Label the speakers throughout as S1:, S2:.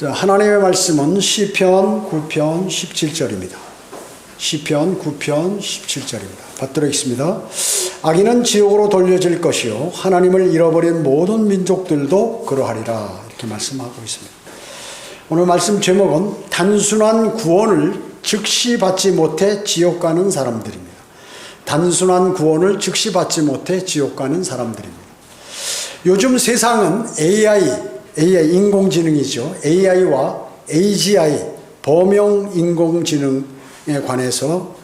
S1: 자, 하나님의 말씀은 시편 9편 17절입니다. 시편 9편 17절입니다. 받들어 있습니다. 악인은 지옥으로 돌려질 것이요 하나님을 잃어버린 모든 민족들도 그러하리라. 이렇게 말씀하고 있습니다. 오늘 말씀 제목은 단순한 구원을 즉시 받지 못해 지옥 가는 사람들입니다. 단순한 구원을 즉시 받지 못해 지옥 가는 사람들입니다. 요즘 세상은 AI 인공지능이죠. AI와 AGI 범용 인공지능에 관해서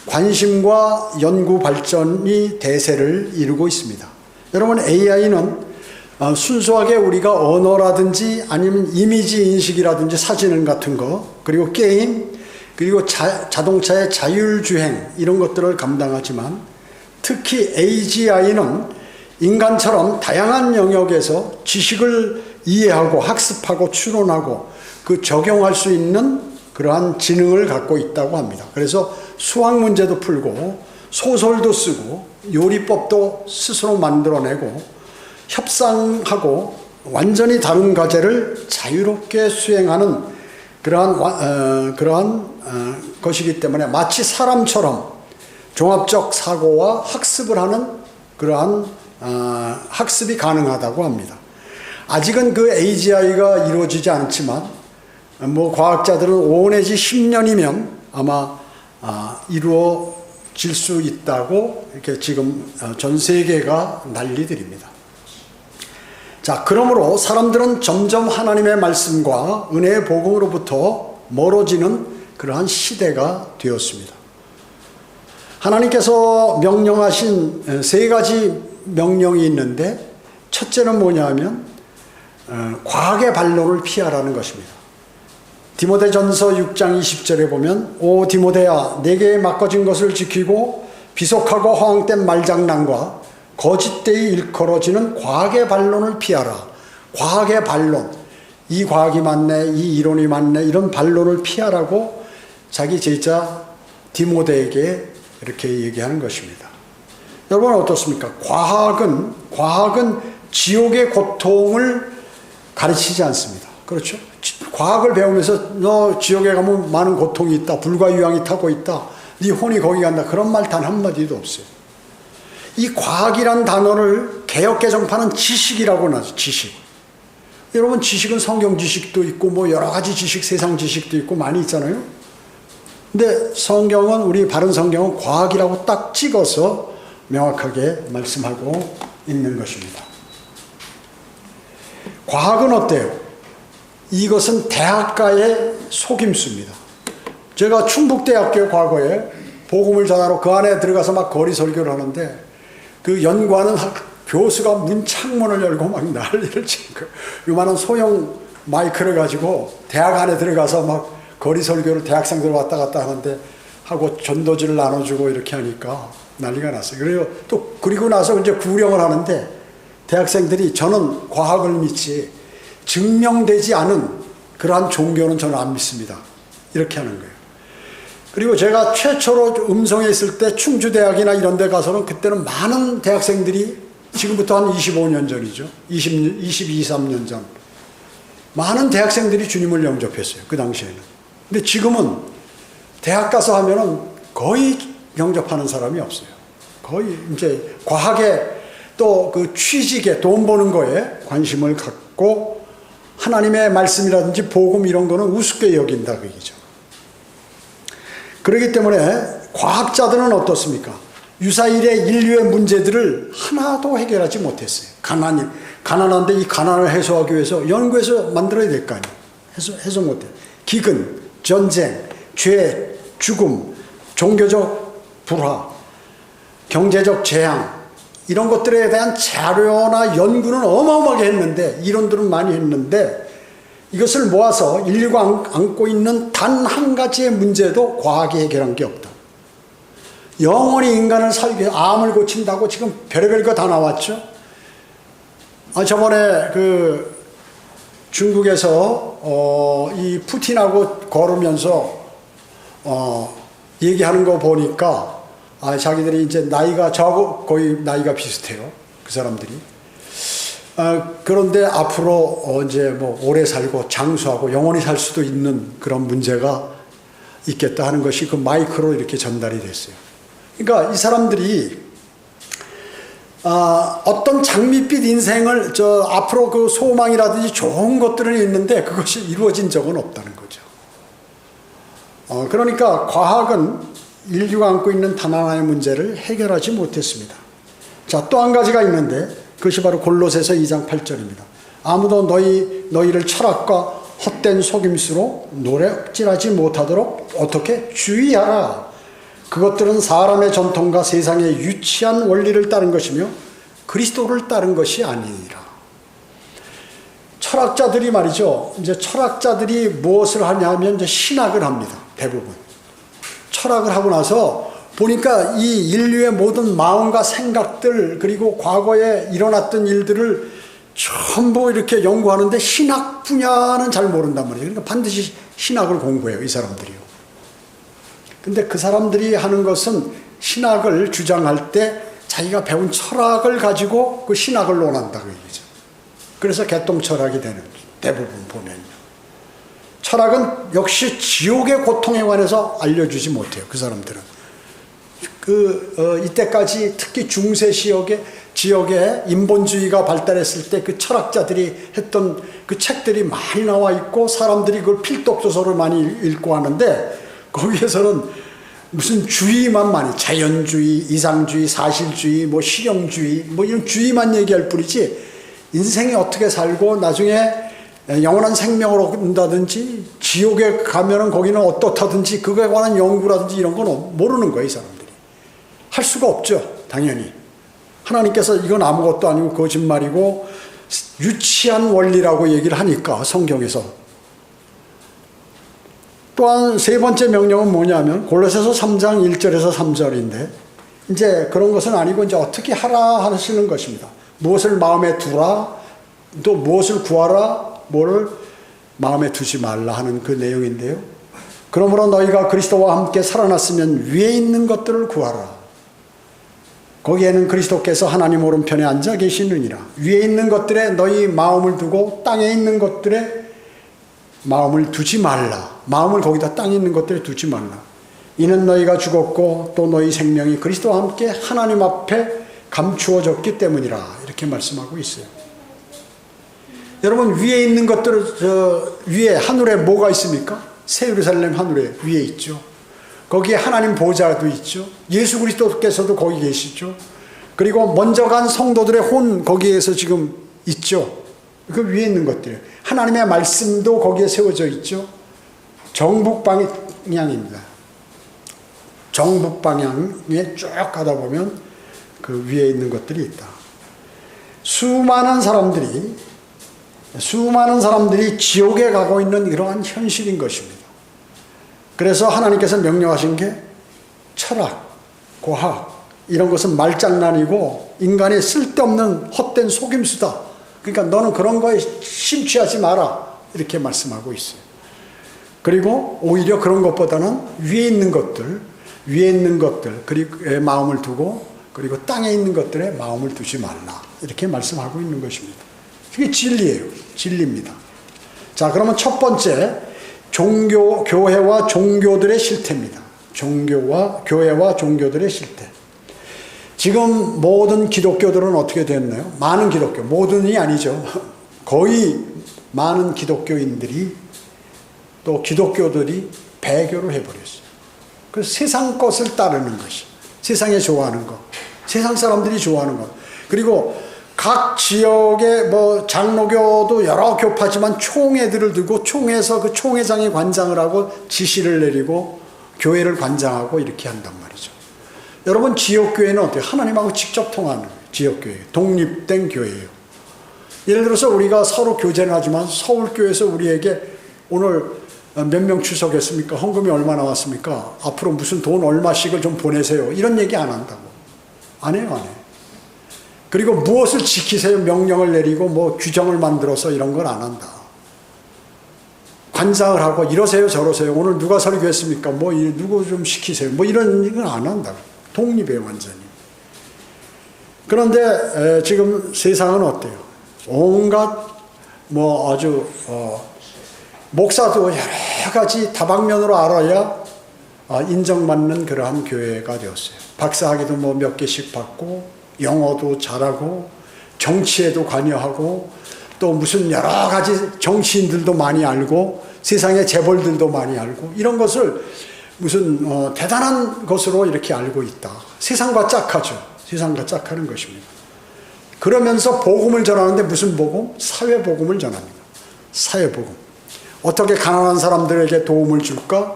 S1: 관심과 연구 발전이 대세를 이루고 있습니다. 여러분, AI는 순수하게 우리가 언어라든지 아니면 이미지 인식이라든지 사진 같은 거, 그리고 게임, 그리고 자동차의 자율주행 이런 것들을 감당하지만, 특히 AGI는 인간처럼 다양한 영역에서 지식을 이해하고 학습하고 추론하고 그 적용할 수 있는 그러한 지능을 갖고 있다고 합니다. 그래서 수학 문제도 풀고 소설도 쓰고 요리법도 스스로 만들어내고 협상하고 완전히 다른 과제를 자유롭게 수행하는 그러한 것이기 때문에 마치 사람처럼 종합적 사고와 학습을 하는 그러한 학습이 가능하다고 합니다. 아직은 그 AGI가 이루어지지 않지만 과학자들은 5 내지 10년이면 아마 이루어질 수 있다고 이렇게 지금 전 세계가 난리들입니다. 자, 그러므로 사람들은 점점 하나님의 말씀과 은혜의 복음으로부터 멀어지는 그러한 시대가 되었습니다. 하나님께서 명령하신 3가지 명령이 있는데, 첫째는 뭐냐면 과학의 반론을 피하라는 것입니다. 디모데전서 6장 20절에 보면 오 디모데야, 내게 맡겨진 것을 지키고 비속하고 허황된 말장난과 거짓되이 일컬어지는 과학의 반론을 피하라. 과학의 반론, 이 과학이 맞네, 이 이론이 맞네, 이런 반론을 피하라고 자기 제자 디모데에게 이렇게 얘기하는 것입니다. 여러분 어떻습니까? 과학은 지옥의 고통을 가르치지 않습니다. 그렇죠? 과학을 배우면서 너 지옥에 가면 많은 고통이 있다, 불과 유황이 타고 있다, 네 혼이 거기 간다, 그런 말 단 한마디도 없어요. 이 과학이란 단어를 개혁개정파는 지식이라고 하죠. 지식. 여러분, 지식은 성경 지식도 있고 여러 가지 지식, 세상 지식도 있고 많이 있잖아요. 근데 성경은, 우리 바른 성경은 과학이라고 딱 찍어서 명확하게 말씀하고 있는 것입니다. 과학은 어때요? 이것은 대학가의 속임수입니다. 제가 충북대학교 과거에 복음을 전하러 그 안에 들어가서 막 거리 설교를 하는데, 그 연구하는 교수가 문 창문을 열고 막 난리를 치는 거예요. 요만한 소형 마이크를 가지고 대학 안에 들어가서 막 거리 설교를 대학생들 왔다 갔다 하는데 하고 전도지를 나눠주고 이렇게 하니까 난리가 났어요. 그리고 나서 이제 구령을 하는데, 대학생들이 저는 과학을 믿지 증명되지 않은 그러한 종교는 저는 안 믿습니다, 이렇게 하는 거예요. 그리고 제가 최초로 음성에 있을 때 충주대학이나 이런 데 가서는 그때는 많은 대학생들이, 지금부터 한 25년 전이죠. 22, 23년 전. 많은 대학생들이 주님을 영접했어요, 그 당시에는. 근데 지금은 대학 가서 하면은 거의 영접하는 사람이 없어요. 거의 이제 과학에 또 그 취직에, 돈 버는 거에 관심을 갖고 하나님의 말씀이라든지 복음 이런 거는 우습게 여긴다, 그 얘기죠. 그렇기 때문에 과학자들은 어떻습니까? 유사일의 인류의 문제들을 하나도 해결하지 못했어요. 가난한데 이 가난을 해소하기 위해서 연구해서 만들어야 될 거 아니에요. 해소 못해. 기근, 전쟁, 죄, 죽음, 종교적 불화, 경제적 재앙, 이런 것들에 대한 자료나 연구는 어마어마하게 했는데, 이론들은 많이 했는데, 이것을 모아서 인류가 안고 있는 단 한 가지의 문제도 과학이 해결한 게 없다. 영원히 인간을 살기 위해 암을 고친다고 지금 별의별 거 다 나왔죠. 저번에 그 중국에서 이 푸틴하고 걸으면서 얘기하는 거 보니까 자기들이 이제 나이가 저하고 거의 나이가 비슷해요, 그 사람들이. 그런데 앞으로 이제 뭐 오래 살고 장수하고 영원히 살 수도 있는 그런 문제가 있겠다 하는 것이 그 마이크로 이렇게 전달이 됐어요. 그러니까 이 사람들이 어떤 장밋빛 인생을 앞으로 그 소망이라든지 좋은 것들은 있는데 그것이 이루어진 적은 없다는 거죠. 그러니까 과학은 인류가 안고 있는 단 하나의 문제를 해결하지 못했습니다. 자, 또 한 가지가 있는데 그것이 바로 골로새서 2장 8절입니다. 아무도 너희를 철학과 헛된 속임수로 노략질하지 못하도록 어떻게 주의하라. 그것들은 사람의 전통과 세상의 유치한 원리를 따른 것이며 그리스도를 따른 것이 아니니라. 철학자들이 말이죠. 이제 철학자들이 무엇을 하냐면 이제 신학을 합니다. 대부분. 철학을 하고 나서 보니까 이 인류의 모든 마음과 생각들 그리고 과거에 일어났던 일들을 전부 이렇게 연구하는데 신학 분야는 잘 모른단 말이에요. 그러니까 반드시 신학을 공부해요. 이 사람들이요. 근데 그 사람들이 하는 것은 신학을 주장할 때 자기가 배운 철학을 가지고 그 신학을 논한다고 얘기죠. 그래서 개똥철학이 되는 대부분 보면요. 철학은 역시 지옥의 고통에 관해서 알려주지 못해요. 그 사람들은. 이때까지 특히 중세 지역에 인본주의가 발달했을 때 그 철학자들이 했던 그 책들이 많이 나와 있고 사람들이 그걸 필독조서를 많이 읽고 하는데 거기에서는 무슨 주의만 많이 자연주의, 이상주의, 사실주의, 뭐 실용주의 뭐 이런 주의만 얘기할 뿐이지 인생이 어떻게 살고 나중에 영원한 생명을 얻는다든지 지옥에 가면은 거기는 어떻다든지 그거에 관한 연구라든지 이런 건 모르는 거예요. 이 사람들이. 할 수가 없죠. 당연히. 하나님께서 이건 아무것도 아니고 거짓말이고 유치한 원리라고 얘기를 하니까 성경에서. 또한 세 번째 명령은 뭐냐면 골로새서 3장 1절에서 3절인데 이제 그런 것은 아니고 이제 어떻게 하라 하시는 것입니다. 무엇을 마음에 두라, 또 무엇을 구하라, 뭐를 마음에 두지 말라 하는 그 내용인데요. 그러므로 너희가 그리스도와 함께 살아났으면 위에 있는 것들을 구하라. 거기에는 그리스도께서 하나님 오른편에 앉아 계시느니라. 위에 있는 것들에 너희 마음을 두고 땅에 있는 것들에 마음을 두지 말라. 마음을 거기다 땅에 있는 것들에 두지 말라. 이는 너희가 죽었고 또 너희 생명이 그리스도와 함께 하나님 앞에 감추어졌기 때문이라. 이렇게 말씀하고 있어요. 여러분 위에 있는 것들을 위에 하늘에 뭐가 있습니까? 새 예루살렘 하늘에 위에 있죠. 거기에 하나님 보좌도 있죠. 예수 그리스도께서도 거기 계시죠. 그리고 먼저 간 성도들의 혼 거기에서 지금 있죠. 그 위에 있는 것들. 하나님의 말씀도 거기에 세워져 있죠. 정북 방향입니다. 정북 방향에 쭉 가다 보면 그 위에 있는 것들이 있다. 수많은 사람들이 지옥에 가고 있는 이러한 현실인 것입니다. 그래서 하나님께서 명령하신 게 철학, 과학 이런 것은 말장난이고 인간의 쓸데없는 헛된 속임수다. 그러니까 너는 그런 거에 심취하지 마라. 이렇게 말씀하고 있어요. 그리고 오히려 그런 것보다는 위에 있는 것들 그리고 마음을 두고 그리고 땅에 있는 것들에 마음을 두지 말라. 이렇게 말씀하고 있는 것입니다. 그게 진리예요. 진리입니다. 자, 그러면 첫 번째 교회와 종교들의 실태입니다. 교회와 종교들의 실태. 지금 모든 기독교들은 어떻게 됐나요? 많은 기독교, 모든이 아니죠. 거의 많은 기독교인들이 또 기독교들이 배교를 해버렸어요. 그래서 세상 것을 따르는 것이, 세상에 좋아하는 것, 세상 사람들이 좋아하는 것. 그리고 각 지역의 뭐 장로교도 여러 교파지만 총회들을 두고 총회에서 그 총회장이 관장을 하고 지시를 내리고 교회를 관장하고 이렇게 한단 말이죠. 여러분 지역교회는 어때요? 하나님하고 직접 통하는 지역교회, 독립된 교회예요. 예를 들어서 우리가 서로 교제는 하지만 서울교회에서 우리에게 오늘 몇 명 추석했습니까? 헌금이 얼마 나왔습니까? 앞으로 무슨 돈 얼마씩을 좀 보내세요. 이런 얘기 안 한다고. 안 해요, 안 해요. 그리고 무엇을 지키세요? 명령을 내리고 뭐 규정을 만들어서 이런 걸 안 한다. 관장을 하고 이러세요 저러세요. 오늘 누가 설교했습니까? 뭐 누구 좀 시키세요. 뭐 이런 건 안 한다. 독립이에요 완전히. 그런데 지금 세상은 어때요? 온갖 뭐 아주 목사도 여러 가지 다방면으로 알아야 인정받는 그러한 교회가 되었어요. 박사학위도 뭐 몇 개씩 받고 영어도 잘하고 정치에도 관여하고 또 무슨 여러 가지 정치인들도 많이 알고 세상의 재벌들도 많이 알고 이런 것을 무슨 대단한 것으로 이렇게 알고 있다. 세상과 짝하죠. 세상과 짝하는 것입니다. 그러면서 복음을 전하는데 무슨 복음? 사회복음을 전합니다. 사회복음. 어떻게 가난한 사람들에게 도움을 줄까?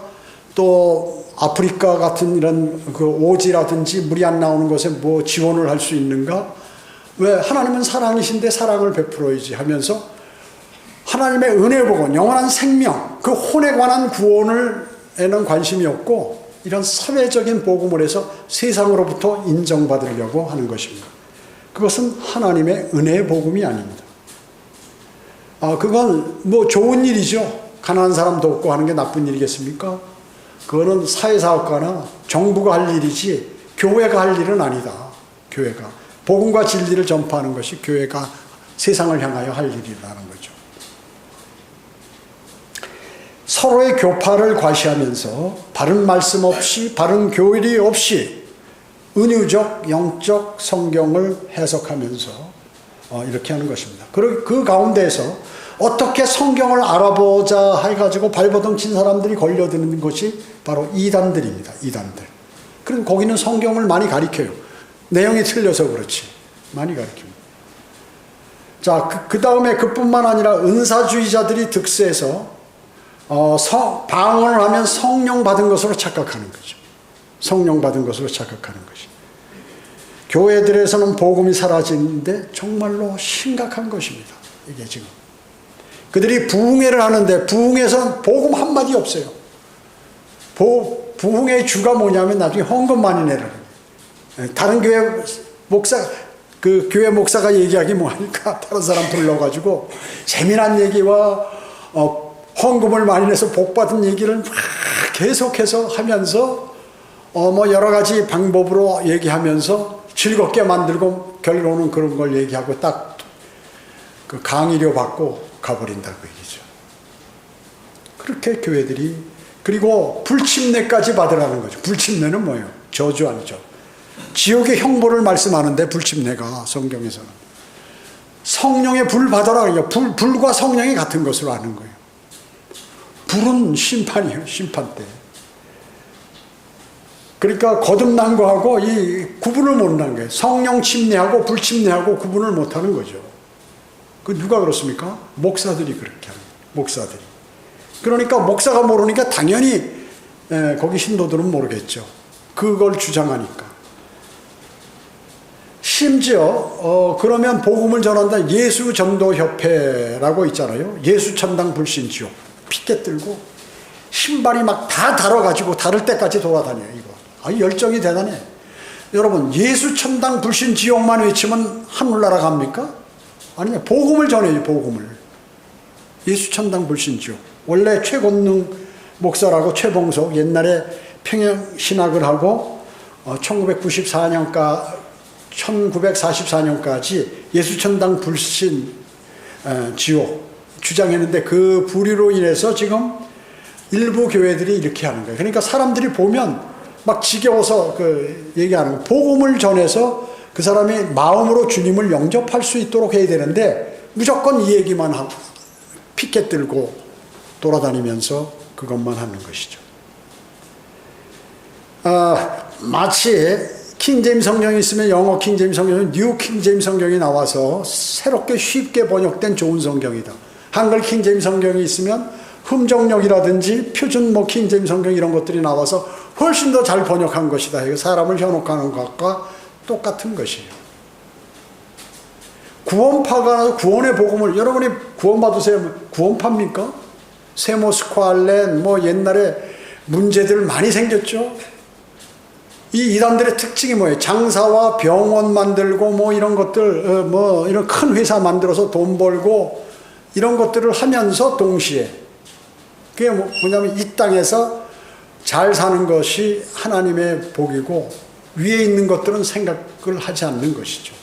S1: 또 아프리카 같은 이런 그 오지라든지 물이 안 나오는 곳에 뭐 지원을 할 수 있는가? 왜? 하나님은 사랑이신데 사랑을 베풀어야지 하면서 하나님의 은혜 복음, 영원한 생명, 그 혼에 관한 구원에는 관심이 없고 이런 사회적인 복음을 해서 세상으로부터 인정받으려고 하는 것입니다. 그것은 하나님의 은혜의 복음이 아닙니다. 그건 뭐 좋은 일이죠. 가난한 사람 돕고 하는 게 나쁜 일이겠습니까? 그거는 사회사업가나 정부가 할 일이지 교회가 할 일은 아니다. 교회가. 복음과 진리를 전파하는 것이 교회가 세상을 향하여 할 일이라는 거죠. 서로의 교파를 과시하면서 바른 말씀 없이 바른 교리 없이 은유적 영적 성경을 해석하면서 이렇게 하는 것입니다. 그리고 그 가운데에서 어떻게 성경을 알아보자 해가지고 발버둥 친 사람들이 걸려드는 것이 바로 이단들입니다. 이단들. 그리고 거기는 성경을 많이 가리켜요. 내용이 틀려서 그렇지. 많이 가리킵니다. 자, 그 다음에 그뿐만 아니라 은사주의자들이 득세해서 방언을 하면 성령 받은 것으로 착각하는 거죠. 성령 받은 것으로 착각하는 것이. 교회들에서는 복음이 사라지는데 정말로 심각한 것입니다. 이게 지금. 그들이 부흥회를 하는데 부흥회에서는 복음 한마디 없어요. 부흥회의 주가 뭐냐면 나중에 헌금 많이 내라는 거예요. 다른 교회 그 교회 목사가 얘기하기 뭐하니까 다른 사람 불러가지고 재미난 얘기와 헌금을 많이 내서 복 받은 얘기를 막 계속해서 하면서 뭐 여러 가지 방법으로 얘기하면서 즐겁게 만들고 결론은 그런 걸 얘기하고 딱 그 강의료 받고 가버린다고 얘기죠. 그렇게 교회들이 그리고 불침례까지 받으라는 거죠. 불침례는 뭐예요? 저주 아니죠. 지옥의 형벌을 말씀하는데 불침례가 성경에서는 성령의 불 받아라. 불과 성령이 같은 것으로 아는 거예요. 불은 심판이에요. 심판 때. 그러니까 거듭난 거하고 이 구분을 못하는 거예요. 성령 침례하고 불침례하고 구분을 못하는 거죠. 그 누가 그렇습니까? 목사들이 그렇게 하는 거예요. 목사들이. 그러니까 목사가 모르니까 당연히 거기 신도들은 모르겠죠. 그걸 주장하니까. 심지어 그러면 복음을 전한다 예수전도협회라고 있잖아요. 예수천당 불신지옥 피켓 들고 신발이 막 다 달아가지고 다를 때까지 돌아다녀요. 이거 열정이 대단해. 여러분 예수천당 불신지옥만 외치면 하늘나라 갑니까? 아니요. 복음을 전해요. 복음을. 예수천당 불신지옥. 원래 최권능 목사라고 최봉석 옛날에 평양신학을 하고 1944년까지 예수천당 불신 지옥 주장했는데 그 불의로 인해서 지금 일부 교회들이 이렇게 하는 거예요. 그러니까 사람들이 보면 막 지겨워서 얘기하는 거예요. 복음을 전해서 그 사람이 마음으로 주님을 영접할 수 있도록 해야 되는데 무조건 이 얘기만 하고 피켓 들고 돌아다니면서 그것만 하는 것이죠. 마치 킹제임스 성경이 있으면 영어 킹제임스 성경은 뉴 킹제임스 성경이 나와서 새롭게 쉽게 번역된 좋은 성경이다. 한글 킹제임스 성경이 있으면 흠정역이라든지 표준 킹제임스 성경 이런 것들이 나와서 훨씬 더 잘 번역한 것이다. 이거 사람을 현혹하는 것과 똑같은 것이에요. 구원파가 구원의 복음을 여러분이 구원받으세요. 구원파입니까? 세모스코알렌 옛날에 문제들 많이 생겼죠. 이 이단들의 특징이 뭐예요? 장사와 병원 만들고 이런 것들 이런 큰 회사 만들어서 돈 벌고 이런 것들을 하면서 동시에 그게 뭐냐면 이 땅에서 잘 사는 것이 하나님의 복이고 위에 있는 것들은 생각을 하지 않는 것이죠.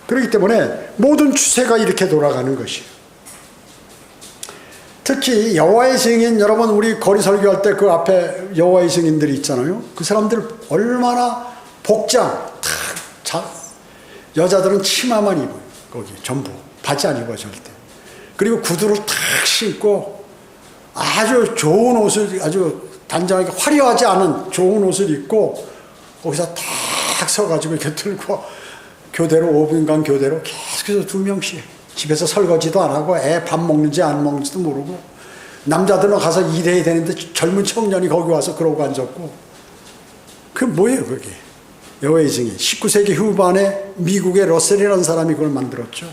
S1: 그렇기 때문에 모든 추세가 이렇게 돌아가는 것이에요. 특히 여호와의 증인, 여러분 우리 거리 설교할 때 그 앞에 여호와의 증인들이 있잖아요. 그 사람들 얼마나 복장 여자들은 치마만 입어요. 거기 전부 바지 안 입어요 절대. 그리고 구두를 탁 신고 아주 좋은 옷을, 아주 단정하게 화려하지 않은 좋은 옷을 입고 거기서 탁 서가지고 이렇게 들고 교대로 5분간 교대로 계속해서 2명씩 집에서 설거지도 안 하고 애 밥 먹는지 안 먹는지도 모르고, 남자들은 가서 일해야 되는데 젊은 청년이 거기 와서 그러고 앉았고. 그게 뭐예요 그게? 여호와의 증인. 19세기 후반에 미국의 러셀이라는 사람이 그걸 만들었죠.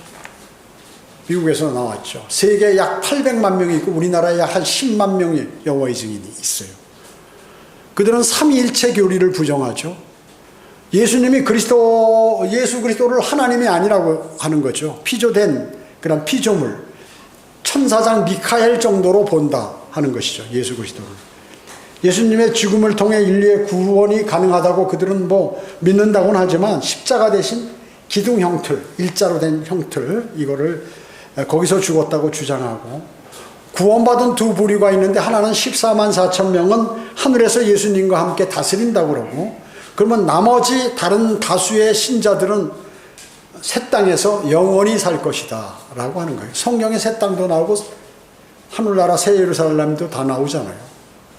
S1: 미국에서 나왔죠. 세계에 약 800만 명이 있고 우리나라에 약 한 10만 명의 여호와의 증인이 있어요. 그들은 삼위일체 교리를 부정하죠. 예수님이 예수 그리스도를 하나님이 아니라고 하는 거죠. 피조된 그런 피조물, 천사장 미카엘 정도로 본다 하는 것이죠. 예수 그리스도를. 예수님의 죽음을 통해 인류의 구원이 가능하다고 그들은 믿는다고는 하지만 십자가 대신 기둥 형틀, 일자로 된 형틀, 이거를 거기서 죽었다고 주장하고, 구원받은 두 부류가 있는데 하나는 14만 4천 명은 하늘에서 예수님과 함께 다스린다고 그러고, 그러면 나머지 다른 다수의 신자들은 새 땅에서 영원히 살 것이다 라고 하는 거예요. 성경에 새 땅도 나오고 하늘나라 새 예루살렘도 다 나오잖아요.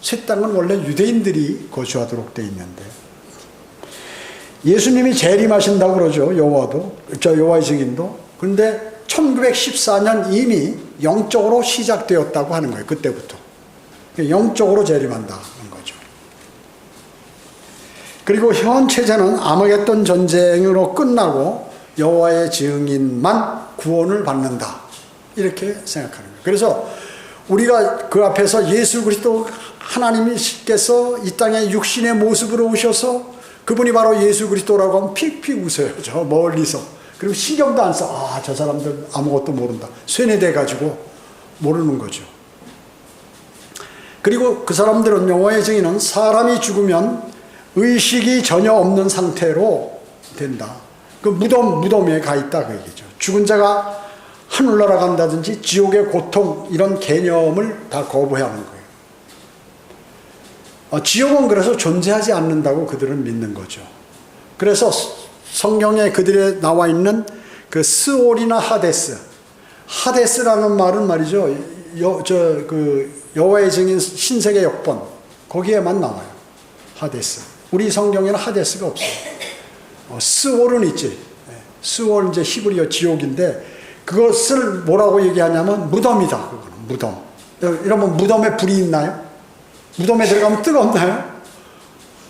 S1: 새 땅은 원래 유대인들이 거주하도록 돼 있는데, 예수님이 재림하신다고 그러죠. 여호와의 증인도. 그런데 1914년 이미 영적으로 시작되었다고 하는 거예요. 그때부터 영적으로 재림한다는 거죠. 그리고 현 체제는 아마겟돈 전쟁으로 끝나고 여호와의 증인만 구원을 받는다, 이렇게 생각하는 거예요. 그래서 우리가 그 앞에서 예수 그리스도 하나님께서 이 땅에 육신의 모습으로 오셔서 그분이 바로 예수 그리스도라고 하면 픽픽 웃어요. 저 멀리서. 그리고 신경도 안 써. 저 사람들 아무것도 모른다. 쇠뇌돼가지고 모르는 거죠. 그리고 그 사람들은, 여호와의 증인은 사람이 죽으면 의식이 전혀 없는 상태로 된다. 그 무덤에 가 있다 그 얘기죠. 죽은 자가 하늘나라 간다든지 지옥의 고통, 이런 개념을 다 거부해야 하는 거예요. 지옥은 그래서 존재하지 않는다고 그들은 믿는 거죠. 그래서 성경에 그들에 나와 있는 그 스올이나 하데스라는 말은 말이죠. 여호와의 증인 신세계 역번 거기에만 나와요. 하데스. 우리 성경에는 하데스가 없어요. 스올은 있지. 스올 이제 히브리어 지옥인데, 그것을 뭐라고 얘기하냐면 무덤이다. 그거는 무덤. 이러면 무덤에 불이 있나요? 무덤에 들어가면 뜨겁나요?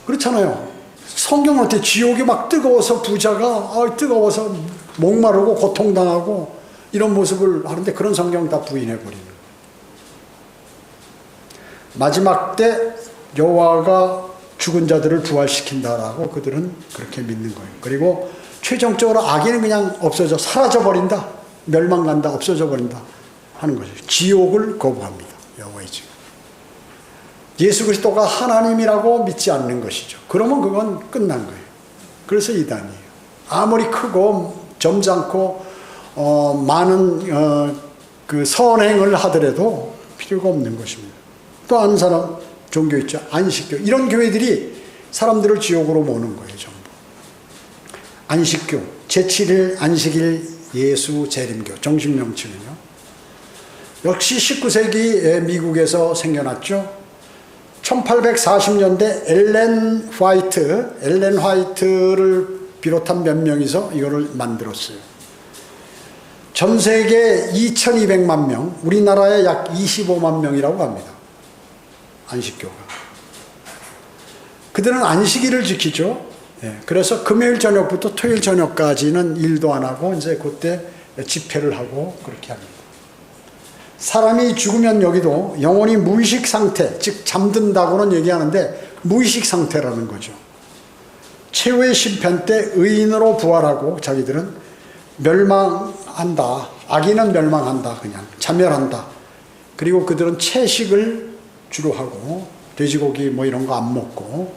S1: 그렇잖아요. 성경은 어때? 지옥이 막 뜨거워서 부자가 뜨거워서 목마르고 고통당하고 이런 모습을 하는데, 그런 성경 다 부인해버리는 거예요. 마지막 때 여호와가 죽은 자들을 부활시킨다라고 그들은 그렇게 믿는 거예요. 그리고 최종적으로 악인은 그냥 사라져버린다, 멸망간다, 없어져버린다 하는 거죠. 지옥을 거부합니다. 여호와의 증인. 예수 그리스도가 하나님이라고 믿지 않는 것이죠. 그러면 그건 끝난 거예요. 그래서 이단이에요. 아무리 크고 점잖고 많은 그 선행을 하더라도 필요가 없는 것입니다. 또 아는 사람 종교 있죠. 안식교. 이런 교회들이 사람들을 지옥으로 모는 거예요. 전부. 안식교. 제7일 안식일 예수 재림교. 정식 명칭은요. 역시 19세기 미국에서 생겨났죠. 1840년대 엘렌 화이트를 비롯한 몇 명이서 이거를 만들었어요. 전 세계 2200만 명, 우리나라에 약 25만 명이라고 합니다. 안식교가. 그들은 안식일을 지키죠. 그래서 금요일 저녁부터 토요일 저녁까지는 일도 안 하고 이제 그때 집회를 하고 그렇게 합니다. 사람이 죽으면 여기도 영원히 무의식 상태, 즉 잠든다고는 얘기하는데 무의식 상태라는 거죠. 최후의 심판 때 의인으로 부활하고 자기들은 멸망한다. 악인은 멸망한다. 그냥 자멸한다. 그리고 그들은 채식을 주로 하고 돼지고기 이런 거 안 먹고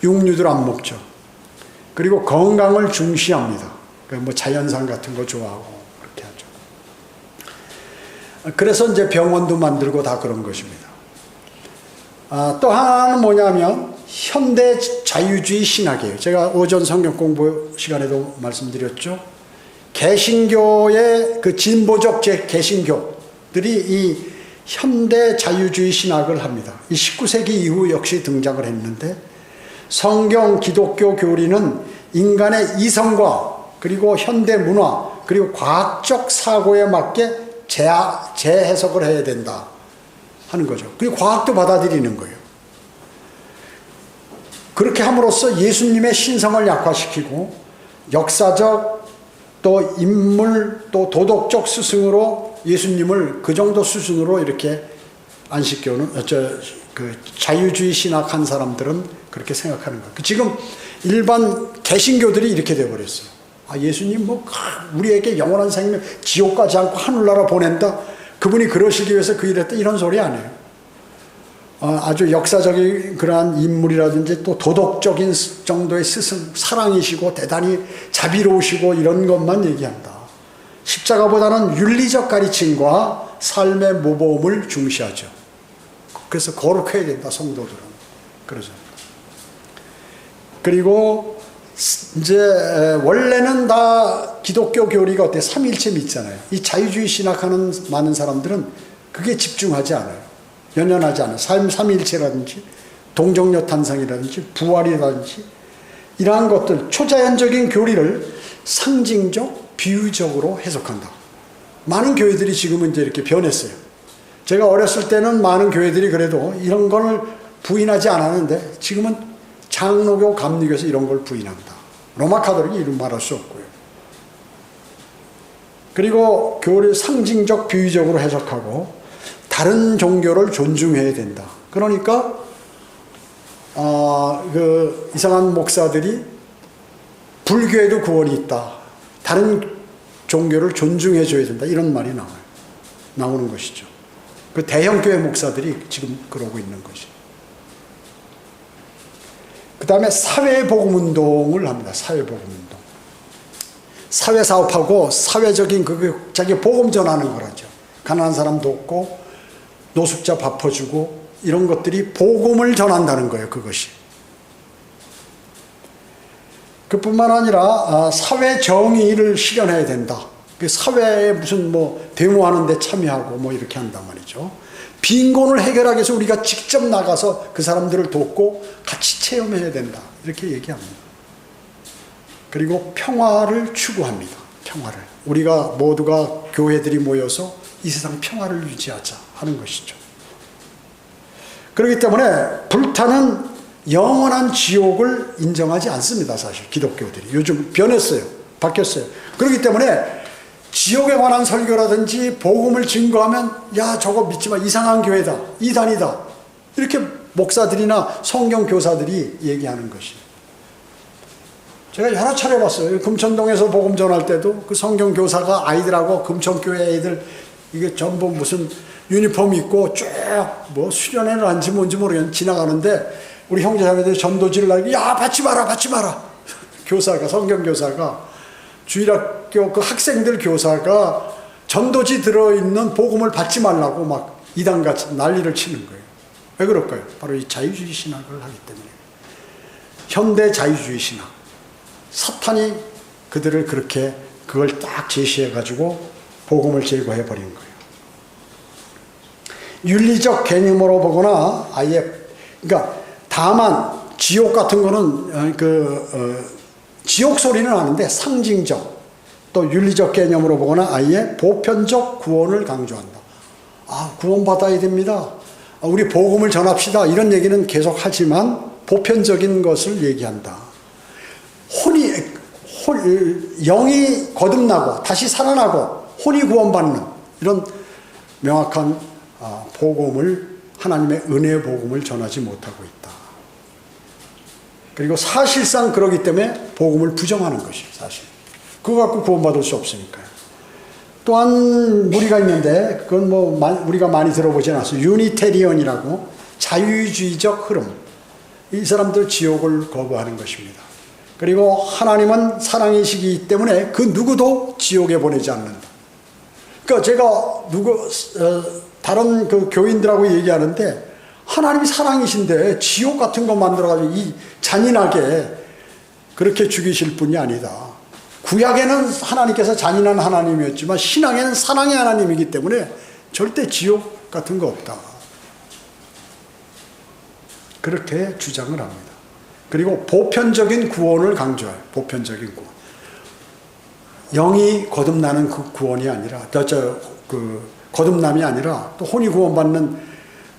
S1: 육류들 안 먹죠. 그리고 건강을 중시합니다. 그 뭐 자연산 같은 거 좋아하고 그렇게 하죠. 그래서 이제 병원도 만들고 다 그런 것입니다. 또 하나는 뭐냐면 현대 자유주의 신학이에요. 제가 오전 성경 공부 시간에도 말씀드렸죠. 개신교의 그 진보적 개신교들이 이 현대 자유주의 신학을 합니다. 이 19세기 이후 역시 등장을 했는데 성경 기독교 교리는 인간의 이성과 그리고 현대 문화 그리고 과학적 사고에 맞게 재해석을 해야 된다 하는 거죠. 그리고 과학도 받아들이는 거예요. 그렇게 함으로써 예수님의 신성을 약화시키고 역사적 또 인물 또 도덕적 스승으로 예수님을 그 정도 수준으로 이렇게 안 시켜오는 그 자유주의 신학한 사람들은 그렇게 생각하는 거예요. 지금 일반 개신교들이 이렇게 돼버렸어요. 예수님 뭐 우리에게 영원한 생명 지옥 가지 않고 하늘나라 보낸다. 그분이 그러시기 위해서 그 일했다. 이런 소리 안 해요. 아주 역사적인 그러한 인물이라든지 또 도덕적인 정도의 스승, 사랑이시고 대단히 자비로우시고 이런 것만 얘기한다. 십자가보다는 윤리적 가르침과 삶의 모범을 중시하죠. 그래서 거룩해야 된다, 성도들은. 그러죠. 그리고 이제 원래는 다 기독교 교리가 어때? 삼일체 믿잖아요. 이 자유주의 신학하는 많은 사람들은 그게 집중하지 않아요. 연연하지 않아요. 삼일체라든지 동정녀 탄생이라든지 부활이라든지 이러한 것들 초자연적인 교리를 상징적 비유적으로 해석한다. 많은 교회들이 지금은 이제 이렇게 변했어요. 제가 어렸을 때는 많은 교회들이 그래도 이런 걸 부인하지 않았는데 지금은 장로교, 감리교에서 이런 걸 부인합니다. 로마 카톨릭이 이런 말할 수 없고요. 그리고 교리를 상징적 비유적으로 해석하고 다른 종교를 존중해야 된다. 그러니까 그 이상한 목사들이 불교에도 구원이 있다. 다른 종교를 존중해 줘야 된다. 이런 말이 나오는 것이죠. 그 대형교회 목사들이 지금 그러고 있는 것이죠. 그 다음에 사회복음운동을 합니다. 사회복음운동. 사회사업하고 사회적인 자기 복음 전하는 거라죠. 가난한 사람 돕고 노숙자 밥 퍼주고 이런 것들이 복음을 전한다는 거예요. 그것이. 그뿐만 아니라 사회 정의를 실현해야 된다. 사회에 무슨 뭐 데모하는 데 참여하고 뭐 이렇게 한단 말이죠. 빈곤을 해결하기 위해서 우리가 직접 나가서 그 사람들을 돕고 같이 체험해야 된다. 이렇게 얘기합니다. 그리고 평화를 추구합니다. 평화를. 우리가 모두가 교회들이 모여서 이 세상 평화를 유지하자 하는 것이죠. 그렇기 때문에 불타는 영원한 지옥을 인정하지 않습니다. 사실 기독교들이. 요즘 변했어요. 바뀌었어요. 그렇기 때문에 지옥에 관한 설교라든지 복음을 증거하면 야 저거 믿지 마. 이상한 교회다. 이단이다. 이렇게 목사들이나 성경교사들이 얘기하는 것이. 제가 여러 차례 봤어요. 금천동에서 복음 전할 때도 그 성경교사가 아이들하고 금천교회 애들 이게 전부 무슨 유니폼 입고 쭉 뭐 수련회를 한지 뭔지 모르겠는데 지나가는데 우리 형제자매들이 전도지를 하고 야 받지 마라 받지 마라. 교사가 성경교사가 주일학교 그 학생들 교사가 전도지 들어있는 복음을 받지 말라고 막 이단같이 난리를 치는 거예요. 왜 그럴까요? 바로 이 자유주의 신학을 하기 때문에. 현대 자유주의 신학. 사탄이 그들을 그렇게 그걸 딱 제시해가지고 복음을 제거해버린 거예요. 윤리적 개념으로 보거나 아예 그러니까 다만 지옥 같은 거는 지옥 소리는 아는데 상징적 또 윤리적 개념으로 보거나 아예 보편적 구원을 강조한다. 구원받아야 됩니다. 우리 복음을 전합시다. 이런 얘기는 계속 하지만 보편적인 것을 얘기한다. 영이 거듭나고 다시 살아나고 혼이 구원받는 이런 명확한 복음을 하나님의 은혜의 복음을 전하지 못하고 있다. 그리고 사실상 그러기 때문에 복음을 부정하는 것이 사실. 그거 갖고 구원받을 수 없으니까요. 또한 무리가 있는데 그건 뭐 우리가 많이 들어보지 않았어요. 유니테리언이라고 자유주의적 흐름. 이 사람들 지옥을 거부하는 것입니다. 그리고 하나님은 사랑이시기 때문에 그 누구도 지옥에 보내지 않는다. 그러니까 제가 다른 그 교인들하고 얘기하는데 하나님이 사랑이신데 지옥 같은 거 만들어가지고 이 잔인하게 그렇게 죽이실 분이 아니다. 구약에는 하나님께서 잔인한 하나님이었지만 신앙에는 사랑의 하나님이기 때문에 절대 지옥 같은 거 없다. 그렇게 주장을 합니다. 그리고 보편적인 구원을 강조해요. 보편적인 구원. 영이 거듭나는 그 구원이 아니라, 거듭남이 아니라 또 혼이 구원받는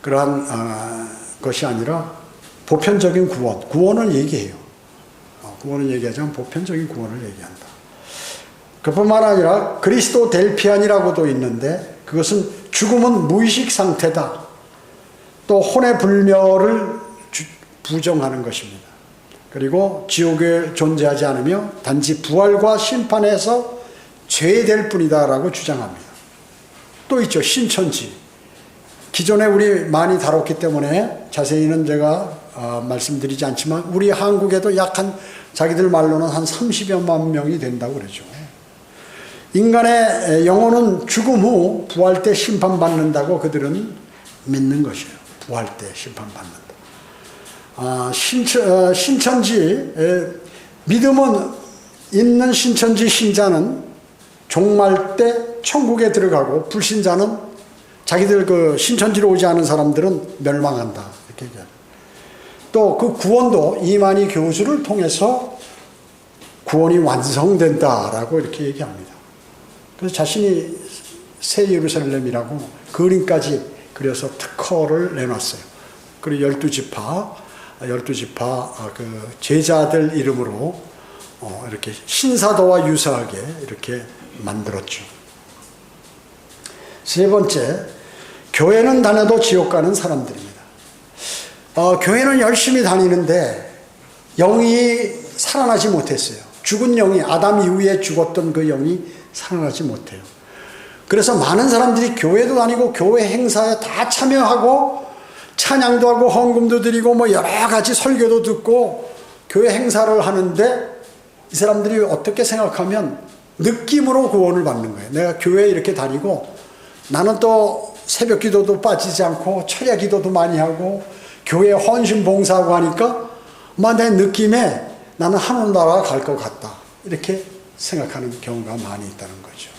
S1: 그러한 것이 아니라 보편적인 구원을 얘기해요. 구원을 얘기하자면 보편적인 구원을 얘기한다. 그뿐만 아니라 그리스도 델피안이라고도 있는데 그것은 죽음은 무의식 상태다. 또 혼의 불멸을 부정하는 것입니다. 그리고 지옥에 존재하지 않으며 단지 부활과 심판에서 죄될 뿐이다 라고 주장합니다. 또 있죠. 신천지. 기존에 우리 많이 다뤘기 때문에 자세히는 제가 말씀드리지 않지만 우리 한국에도 약 자기들 말로는 한 30여만 명이 된다고 그러죠. 인간의 영혼은 죽음 후 부활 때 심판받는다고 그들은 믿는 것이에요. 부활 때 심판받는다. 신천지, 믿음은 있는 신천지 신자는 종말 때 천국에 들어가고 불신자는 자기들 그 신천지로 오지 않은 사람들은 멸망한다. 이렇게 얘기합니다. 또 그 구원도 이만희 교수를 통해서 구원이 완성된다라고 이렇게 얘기합니다. 그래서 자신이 새 예루살렘이라고 그림까지 그려서 특허를 내놨어요. 그리고 12지파 그 제자들 이름으로 이렇게 신사도와 유사하게 이렇게 만들었죠. 세 번째, 교회는 다녀도 지옥 가는 사람들입니다. 교회는 열심히 다니는데 영이 살아나지 못했어요. 죽은 영이, 아담 이후에 죽었던 그 영이 살아나지 못해요. 그래서 많은 사람들이 교회도 다니고 교회 행사에 다 참여하고 찬양도 하고 헌금도 드리고 뭐 여러 가지 설교도 듣고 교회 행사를 하는데 이 사람들이 어떻게 생각하면 느낌으로 구원을 받는 거예요. 내가 교회에 이렇게 다니고 나는 또 새벽 기도도 빠지지 않고 철야 기도도 많이 하고 교회 헌신 봉사하고 하니까 내 느낌에 나는 하늘나라 갈 것 같다. 이렇게 생각하는 경우가 많이 있다는 거죠.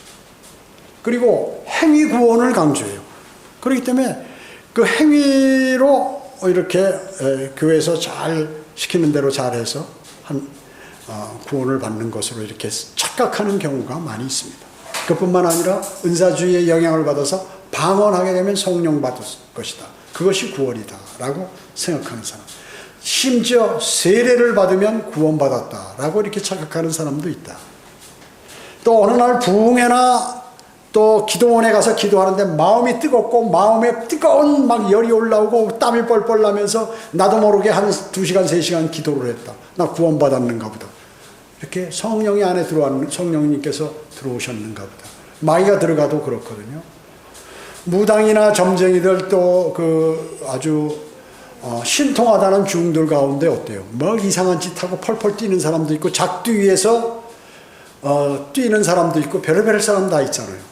S1: 그리고 행위 구원을 강조해요. 그렇기 때문에 그 행위로 이렇게 교회에서 잘 시키는 대로 잘해서 구원을 받는 것으로 이렇게 착각하는 경우가 많이 있습니다. 그뿐만 아니라 은사주의의 영향을 받아서 방언하게 되면 성령 받을 것이다. 그것이 구원이다 라고 생각하는 사람. 심지어 세례를 받으면 구원받았다 라고 이렇게 착각하는 사람도 있다. 또 어느 날 부흥회나 또 기도원에 가서 기도하는데 마음이 뜨겁고 마음에 뜨거운 막 열이 올라오고 땀이 뻘뻘 나면서 나도 모르게 한 2시간 3시간 기도를 했다. 나 구원받았는가 보다. 이렇게 성령이 안에 들어왔는, 성령님께서 들어오셨는가 보다. 마귀가 들어가도 그렇거든요. 무당이나 점쟁이들 또 그 아주 신통하다는 중들 가운데 어때요? 뭐 이상한 짓 하고 펄펄 뛰는 사람도 있고 작두 위에서 뛰는 사람도 있고 별의별 사람 다 있잖아요.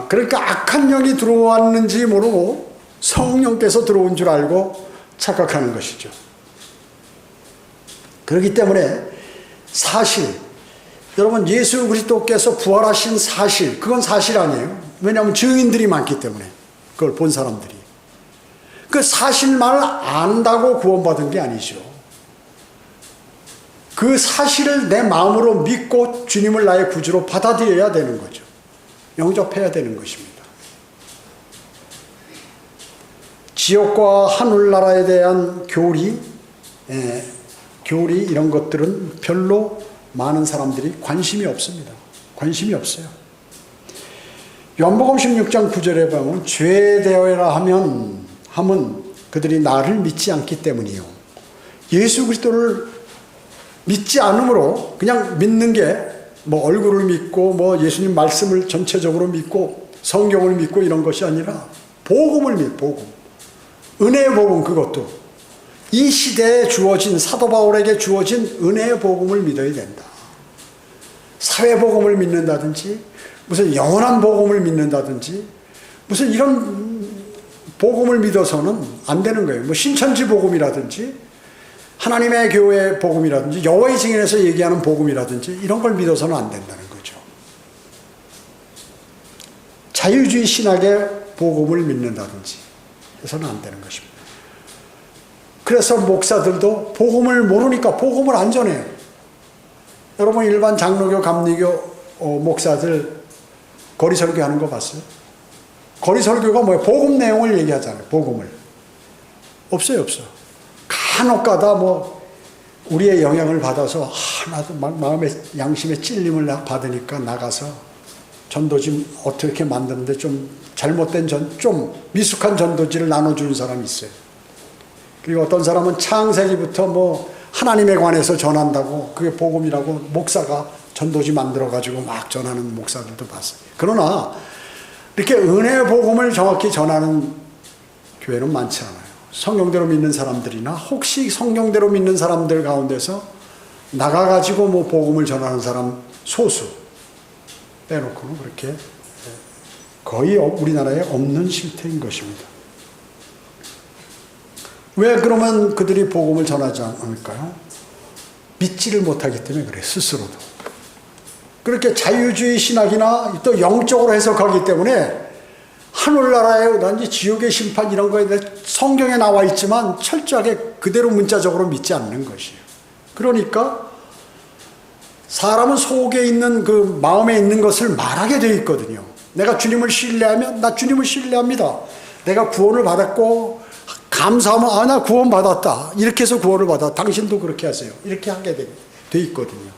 S1: 그러니까 악한 영이 들어왔는지 모르고 성령께서 들어온 줄 알고 착각하는 것이죠. 그렇기 때문에 사실 여러분 예수 그리스도께서 부활하신 사실 그건 사실 아니에요. 왜냐하면 증인들이 많기 때문에 그걸 본 사람들이 그 사실만을 안다고 구원받은 게 아니죠. 그 사실을 내 마음으로 믿고 주님을 나의 구주로 받아들여야 되는 거죠. 영접해야 되는 것입니다. 지옥과 하늘나라에 대한 교리 이런 것들은 별로 많은 사람들이 관심이 없습니다. 관심이 없어요. 요한복음 16장 9절에 보면 죄되어라 함은 그들이 나를 믿지 않기 때문이요. 예수 그리스도를 믿지 않으므로 그냥 믿는 게 뭐 얼굴을 믿고 뭐 예수님 말씀을 전체적으로 믿고 성경을 믿고 이런 것이 아니라 복음을 믿고 복음. 은혜의 복음 그것도 이 시대에 주어진, 사도 바울에게 주어진 은혜의 복음을 믿어야 된다. 사회복음을 믿는다든지 무슨 영원한 복음을 믿는다든지 무슨 이런 복음을 믿어서는 안 되는 거예요. 뭐 신천지 복음이라든지 하나님의 교회 복음이라든지 여호와의 증인에서 얘기하는 복음이라든지 이런 걸 믿어서는 안 된다는 거죠. 자유주의 신학의 복음을 믿는다든지 해서는 안 되는 것입니다. 그래서 목사들도 복음을 모르니까 복음을 안 전해요. 여러분 일반 장로교, 감리교 목사들 거리 설교하는 거 봤어요? 거리 설교가 뭐예요? 복음 내용을 얘기하잖아요. 복음을. 없어요. 간혹 가다 뭐 우리의 영향을 받아서 나도 막 마음의 양심의 찔림을 받으니까 나가서 전도지 어떻게 만드는데 좀 잘못된 좀 미숙한 전도지를 나눠주는 사람이 있어요. 그리고 어떤 사람은 창세기부터 뭐 하나님에 관해서 전한다고 그게 복음이라고 목사가 전도지 만들어가지고 막 전하는 목사들도 봤어요. 그러나 이렇게 은혜의 복음을 정확히 전하는 교회는 많지 않아요. 성경대로 믿는 사람들이나 혹시 성경대로 믿는 사람들 가운데서 나가가지고 뭐 복음을 전하는 사람 소수 빼놓고는 그렇게 거의 우리나라에 없는 실태인 것입니다. 왜 그러면 그들이 복음을 전하지 않을까요? 믿지를 못하기 때문에 그래요. 스스로도. 그렇게 자유주의 신학이나 또 영적으로 해석하기 때문에 하늘나라의 단지 지옥의 심판 이런 거에 대해 성경에 나와 있지만 철저하게 그대로 문자적으로 믿지 않는 것이에요. 그러니까 사람은 속에 있는 그 마음에 있는 것을 말하게 되어 있거든요. 내가 주님을 신뢰하면 나 주님을 신뢰합니다. 내가 구원을 받았고 감사하면 나 구원 받았다. 이렇게 해서 구원을 받아. 당신도 그렇게 하세요. 이렇게 하게 돼 있거든요.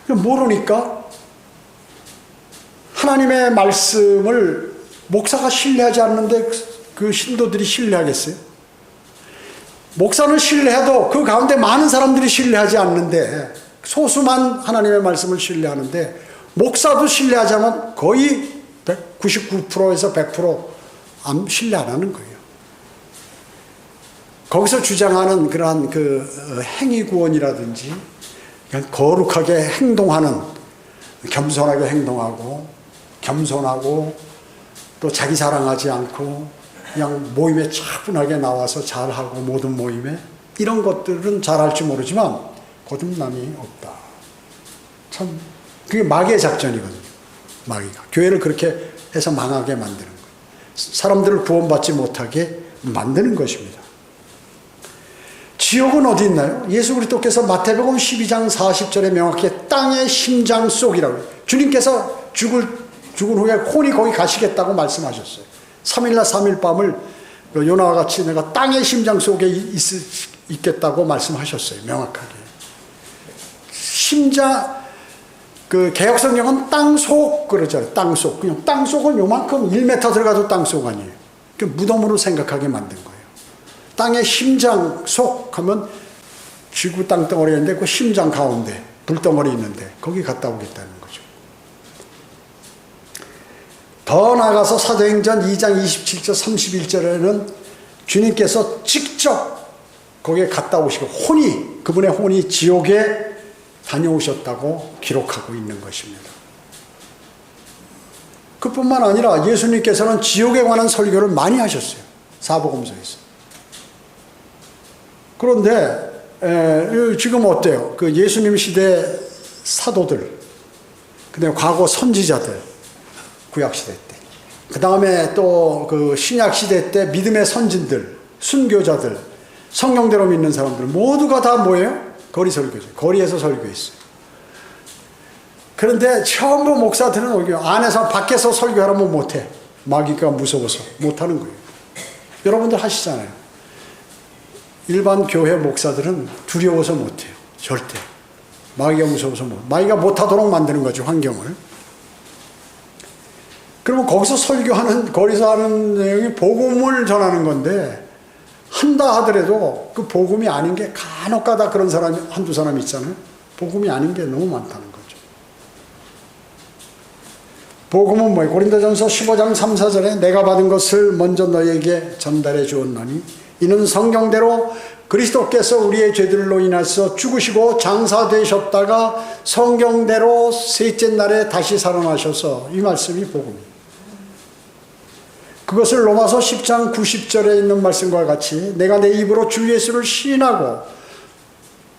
S1: 모르니까 하나님의 말씀을 목사가 신뢰하지 않는데 그 신도들이 신뢰하겠어요? 목사는 신뢰해도 그 가운데 많은 사람들이 신뢰하지 않는데 소수만 하나님의 말씀을 신뢰하는데 목사도 신뢰하지 않으면 거의 99%에서 100% 신뢰 안 하는 거예요. 거기서 주장하는 그러한 그 행위구원이라든지 그냥 거룩하게 행동하는, 겸손하게 행동하고 겸손하고 또 자기 자랑하지 않고 그냥 모임에 차분하게 나와서 잘하고 모든 모임에 이런 것들은 잘할지 모르지만 거듭남이 없다. 참 그게 마귀의 작전이거든요. 마귀가 교회를 그렇게 해서 망하게 만드는 거예요. 사람들을 구원받지 못하게 만드는 것입니다. 지옥은 어디 있나요? 예수 그리스도께서 마태복음 12장 40절에 명확히 땅의 심장 속이라고 해요. 주님께서 죽은 후에 혼이 거기 가시겠다고 말씀하셨어요. 3일날 3일 밤을 요나와 같이 내가 땅의 심장 속에 있겠다고 말씀하셨어요. 명확하게. 심장, 그 개혁성경은 땅속 그러잖아요. 땅속. 그냥 땅속은 요만큼 1m 들어가도 땅속 아니에요. 그 무덤으로 생각하게 만든 거예요. 땅의 심장 속 하면 지구 땅덩어리인데 그 심장 가운데 불덩어리 있는데 거기 갔다 오겠다는 거죠. 더 나아가서 사도행전 2장 27절 31절에는 주님께서 직접 거기에 갔다 오시고 그분의 혼이 지옥에 다녀오셨다고 기록하고 있는 것입니다. 그뿐만 아니라 예수님께서는 지옥에 관한 설교를 많이 하셨어요. 사복음서에서. 그런데 지금 어때요? 그 예수님 시대 사도들, 그다음에 과거 선지자들, 구약 시대 때, 그 다음에 또 그 신약 시대 때 믿음의 선진들, 순교자들, 성경대로 믿는 사람들 모두가 다 뭐예요? 거리 설교죠. 거리에서 설교했어요. 그런데 전부 목사들은 오히려 안에서 밖에서 설교하라면 못해. 마귀가 무서워서 못하는 거예요. 여러분들 하시잖아요. 일반 교회 목사들은 두려워서 못해요. 절대. 마귀가 무서워서 마귀가 못하도록 만드는 거죠. 환경을. 그러면 거기서 설교하는, 거기서 하는 내용이 복음을 전하는 건데 한다 하더라도 그 복음이 아닌 게 간혹 가다 그런 사람이 한두 사람 있잖아요. 복음이 아닌 게 너무 많다는 거죠. 복음은 뭐예요? 고린도전서 15장 3, 4절에 내가 받은 것을 먼저 너에게 전달해 주었노니 이는 성경대로 그리스도께서 우리의 죄들로 인해서 죽으시고 장사되셨다가 성경대로 셋째 날에 다시 살아나셔서, 이 말씀이 복음이에요. 그것을 로마서 10장 90절에 있는 말씀과 같이 내가 내 입으로 주 예수를 시인하고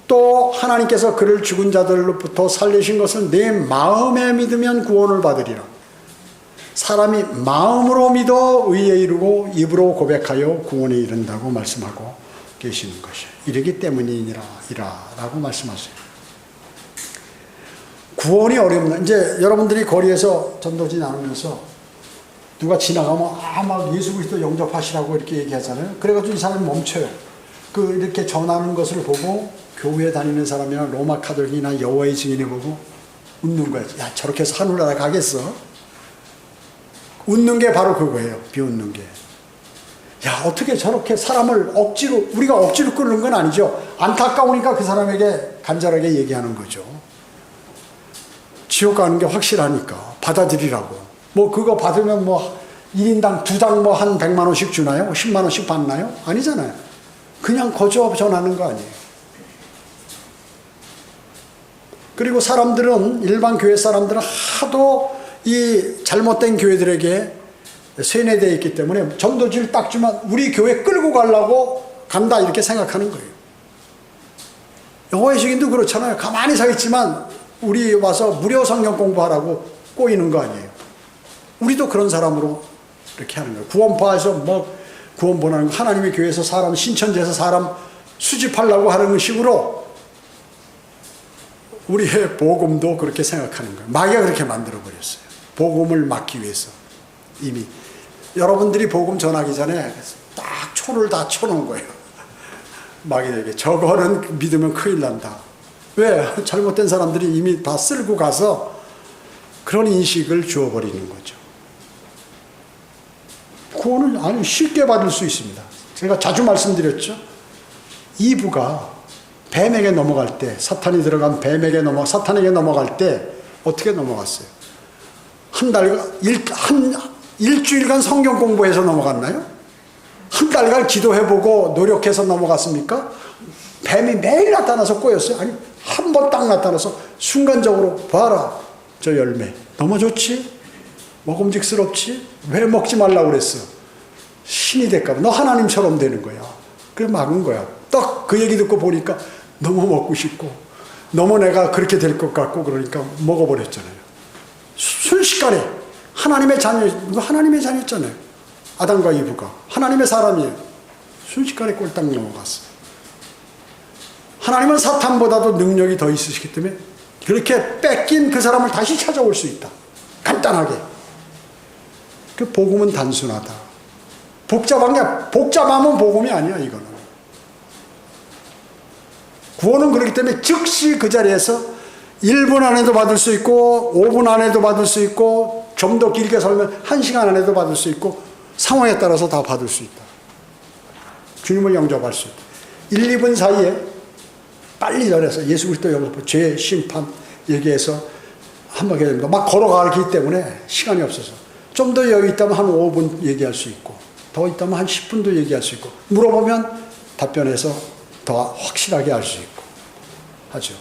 S1: 또 하나님께서 그를 죽은 자들로부터 살리신 것을 내 마음에 믿으면 구원을 받으리라. 사람이 마음으로 믿어 의에 이르고 입으로 고백하여 구원에 이른다고 말씀하고 계시는 것이에요. 이르기 때문이니라 라고 말씀하세요. 구원이 어렵나. 이제 여러분들이 거리에서 전도지 나누면서 누가 지나가면 막 예수 그리스도 영접하시라고 이렇게 얘기하잖아요. 그래가지고 이 사람이 멈춰요. 이렇게 전하는 것을 보고 교회 다니는 사람이나 로마 카톨릭이나 여호와의 증인이 보고 웃는 거야. 야, 저렇게 해서 하늘나라 가겠어? 웃는 게 바로 그거예요. 비웃는 게. 야, 어떻게 저렇게 사람을 억지로, 우리가 억지로 끌는 건 아니죠. 안타까우니까 그 사람에게 간절하게 얘기하는 거죠. 지옥 가는 게 확실하니까 받아들이라고. 그거 받으면 1인당 2당 한 100만 원씩 주나요? 10만 원씩 받나요? 아니잖아요. 그냥 거저 전하는 거 아니에요. 그리고 사람들은, 일반 교회 사람들은 하도 이 잘못된 교회들에게 세뇌되어 있기 때문에 전도지를 딱 주면 우리 교회 끌고 가려고 간다 이렇게 생각하는 거예요. 여호와의 증인도 그렇잖아요. 가만히 서 있지만 우리 와서 무료 성경 공부하라고 꼬이는 거 아니에요. 우리도 그런 사람으로 이렇게 하는 거예요. 구원파에서 구원 보내는 거, 하나님의 교회에서 사람, 신천지에서 사람 수집하려고 하는 식으로 우리의 복음도 그렇게 생각하는 거예요. 마귀가 그렇게 만들어버렸어요. 복음을 막기 위해서. 이미 여러분들이 복음 전하기 전에 딱 초를 다 쳐놓은 거예요. 마귀에게 저거는 믿으면 큰일 난다. 왜? 잘못된 사람들이 이미 다 쓸고 가서 그런 인식을 주어버리는 거죠. 구원을 아주 쉽게 받을 수 있습니다. 제가 자주 말씀드렸죠. 이브가 뱀에게 넘어갈 때, 사탄이 들어간 사탄에게 넘어갈 때 어떻게 넘어갔어요? 일주일간 성경 공부해서 넘어갔나요? 한 달간 기도해보고 노력해서 넘어갔습니까? 뱀이 매일 나타나서 꼬였어요? 아니, 한 번 딱 나타나서 순간적으로 봐라, 저 열매 너무 좋지? 먹음직스럽지? 왜 먹지 말라고 그랬어? 신이 될까 봐. 너 하나님처럼 되는 거야. 그래 막은 거야. 딱 그 얘기 듣고 보니까 너무 먹고 싶고 너무 내가 그렇게 될 것 같고 그러니까 먹어버렸잖아요. 순식간에 하나님의 자녀였잖아요. 아담과 이브가 하나님의 사람이에요. 순식간에 꼴딱 넘어갔어요. 하나님은 사탄보다도 능력이 더 있으시기 때문에 그렇게 뺏긴 그 사람을 다시 찾아올 수 있다. 간단하게. 그 복음은 단순하다. 복잡하면 복음이 아니야. 이거는 구원은 그렇기 때문에 즉시 그 자리에서 1분 안에도 받을 수 있고 5분 안에도 받을 수 있고 좀 더 길게 살면 1시간 안에도 받을 수 있고 상황에 따라서 다 받을 수 있다. 주님을 영접할 수 있다. 1, 2분 사이에 빨리 전해서 예수 그리스도 영접, 죄 심판 얘기해서 한번 해야 됩니다. 막 걸어가기 때문에 시간이 없어서 좀 더 여유 있다면 한 5분 얘기할 수 있고 더 있다면 한 10분도 얘기할 수 있고 물어보면 답변해서 더 확실하게 알 수 있고 하죠.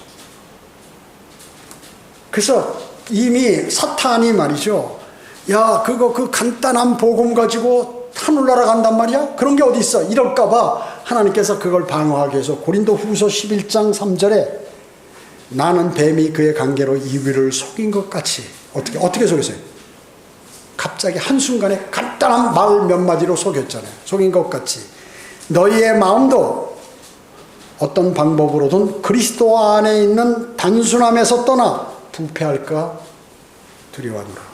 S1: 그래서 이미 사탄이 말이죠. 야, 그 간단한 복음 가지고 하늘나라 간단 말이야? 그런 게 어디 있어? 이럴까봐 하나님께서 그걸 방어하기 위해서 고린도 후서 11장 3절에 나는 뱀이 그의 관계로 이브를 속인 것 같이 어떻게 속였어요? 갑자기 한순간에 간단한 말 몇 마디로 속였잖아요. 속인 것 같이 너희의 마음도 어떤 방법으로든 그리스도 안에 있는 단순함에서 떠나 부패할까 두려워하노라.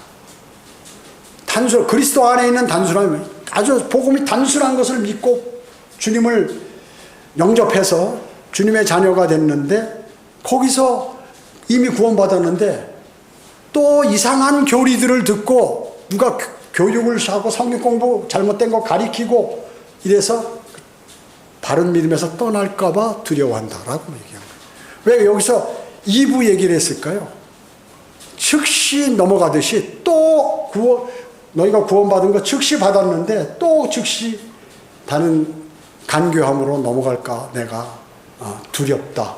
S1: 그리스도 안에 있는 단순함이 아주 복음이 단순한 것을 믿고 주님을 영접해서 주님의 자녀가 됐는데 거기서 이미 구원받았는데 또 이상한 교리들을 듣고 누가 교육을 하고 성경 공부 잘못된 거 가리키고 이래서 바른 믿음에서 떠날까봐 두려워한다라고 얘기한 거예요. 왜 여기서 2부 얘기를 했을까요? 즉시 넘어가듯이 또 너희가 구원받은 거 즉시 받았는데 또 즉시 다른 간교함으로 넘어갈까 내가 두렵다.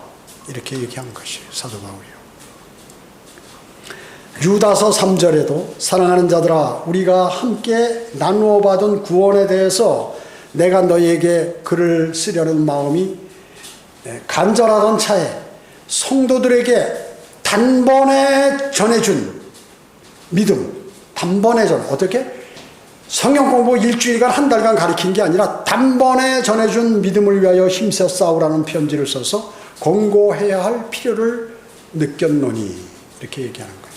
S1: 이렇게 얘기한 것이 사도 바울이요. 유다서 3절에도 사랑하는 자들아 우리가 함께 나누어 받은 구원에 대해서 내가 너희에게 글을 쓰려는 마음이 간절하던 차에 성도들에게 단번에 전해준 믿음, 단번에 어떻게? 성경 공부 일주일간 한 달간 가르친 게 아니라 단번에 전해준 믿음을 위하여 힘써 싸우라는 편지를 써서 권고해야 할 필요를 느꼈노니 이렇게 얘기하는 거예요.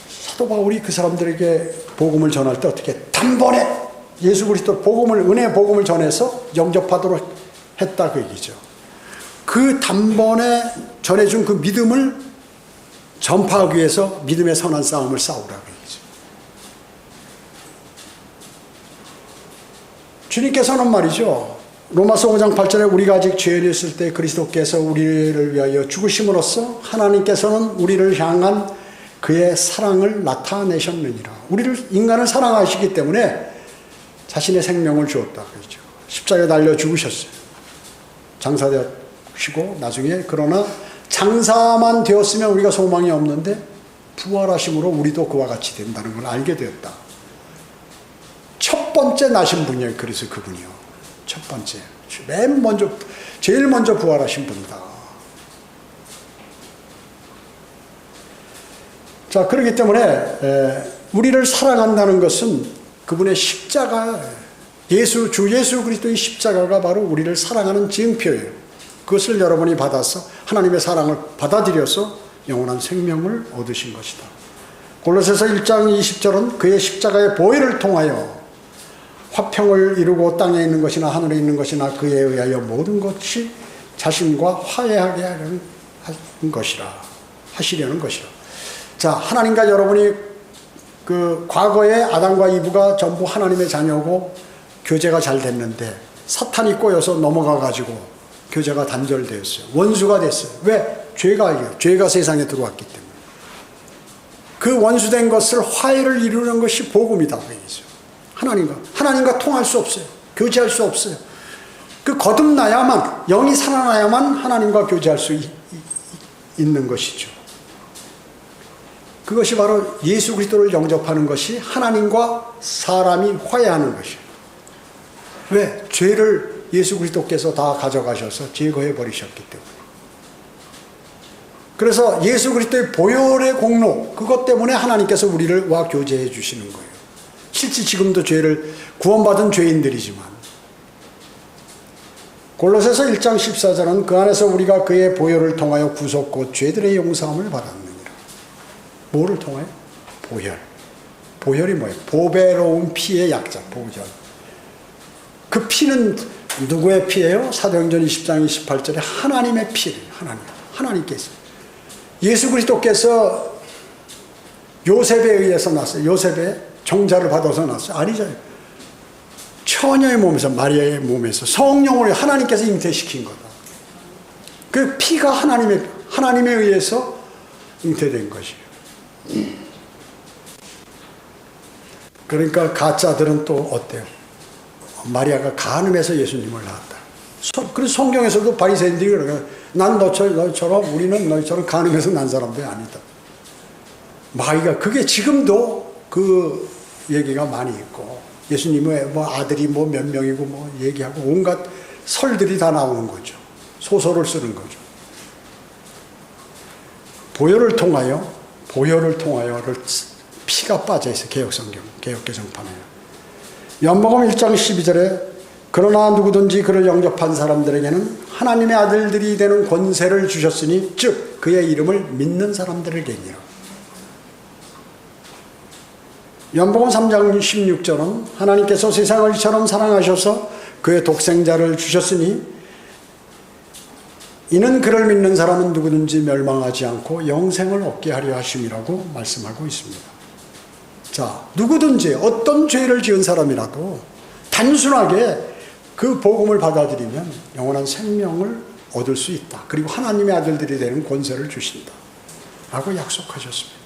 S1: 사도 바울이 그 사람들에게 복음을 전할 때 어떻게 단번에 예수 그리스도 복음을 은혜 복음을 전해서 영접하도록 했다 그 얘기죠. 그 단번에 전해준 그 믿음을 전파하기 위해서 믿음의 선한 싸움을 싸우라고 얘기죠. 주님께서는 말이죠. 로마서 5장 8절에 우리가 아직 죄인이 있을 때 그리스도께서 우리를 위하여 죽으심으로써 하나님께서는 우리를 향한 그의 사랑을 나타내셨느니라. 우리를 인간을 사랑하시기 때문에 자신의 생명을 주었다 그러죠. 십자가에 달려 죽으셨어요. 장사되시고 나중에 그러나 장사만 되었으면 우리가 소망이 없는데 부활하심으로 우리도 그와 같이 된다는 걸 알게 되었다. 첫 번째 나신 분이에요. 그래서 그분이요. 첫 번째. 맨 먼저 제일 먼저 부활하신 분이다. 자, 그렇기 때문에 우리를 사랑한다는 것은 그분의 십자가, 주 예수 그리스도의 십자가가 바로 우리를 사랑하는 증표예요. 그것을 여러분이 받아서 하나님의 사랑을 받아들여서 영원한 생명을 얻으신 것이다. 골로새서 1장 20절은 그의 십자가의 보혈을 통하여 화평을 이루고 땅에 있는 것이나 하늘에 있는 것이나 그에 의하여 모든 것이 자신과 화해하게 하려는 하시려는 것이라. 자, 하나님과 여러분이 그 과거에 아담과 이브가 전부 하나님의 자녀고 교제가 잘 됐는데 사탄이 꼬여서 넘어가가지고 교제가 단절되었어요. 원수가 됐어요. 왜? 죄가 세상에 들어왔기 때문에. 그 원수된 것을 화해를 이루는 것이 복음이다. 하나님과 통할 수 없어요. 교제할 수 없어요. 그 거듭나야만, 영이 살아나야만 하나님과 교제할 수 있는 것이죠. 그것이 바로 예수 그리스도를 영접하는 것이 하나님과 사람이 화해하는 것이에요. 왜? 죄를 예수 그리스도께서 다 가져가셔서 제거해 버리셨기 때문에. 그래서 예수 그리스도의 보혈의 공로, 그것 때문에 하나님께서 우리와 교제해 주시는 거예요. 실제 지금도 죄를 구원받은 죄인들이지만. 골로새서 1장 14절은 그 안에서 우리가 그의 보혈을 통하여 구속 곧 죄들의 용서함을 받았느니라. 뭐를 통하여? 보혈. 보혈이 뭐예요? 보배로운 피의 약자, 보혈. 그 피는 누구의 피예요? 사도행전 20장 28절에 하나님의 피예요. 하나님께서. 예수 그리스도께서 요셉에 의해서 났어요. 요셉의 종자를 받아서 났어요. 아니죠. 처녀의 몸에서, 마리아의 몸에서 성령을 하나님께서 잉태시킨 거다. 그 피가 하나님에 의해서 잉태된 것이에요. 그러니까 가짜들은 또 어때요? 마리아가 간음해서 예수님을 낳았다. 그래서 성경에서도 바리새인들이 그러고 난 너처럼 우리는 너희처럼 간음해서 난 사람들이 아니다. 마귀가 그게 지금도 그 얘기가 많이 있고 예수님의 뭐 아들이 뭐 몇 명이고 뭐 얘기하고 온갖 설들이 다 나오는 거죠. 소설을 쓰는 거죠. 보혈을 통하여를 피가 빠져 있어요. 개혁성경, 개혁개정판에요. 연복음 1장 12절에 그러나 누구든지 그를 영접한 사람들에게는 하나님의 아들들이 되는 권세를 주셨으니 즉 그의 이름을 믿는 사람들에게니라. 연복음 3장 16절은 하나님께서 세상을 이처럼 사랑하셔서 그의 독생자를 주셨으니 이는 그를 믿는 사람은 누구든지 멸망하지 않고 영생을 얻게 하려 하심이라고 말씀하고 있습니다. 자, 누구든지 어떤 죄를 지은 사람이라도 단순하게 그 복음을 받아들이면 영원한 생명을 얻을 수 있다. 그리고 하나님의 아들들이 되는 권세를 주신다. 라고 약속하셨습니다.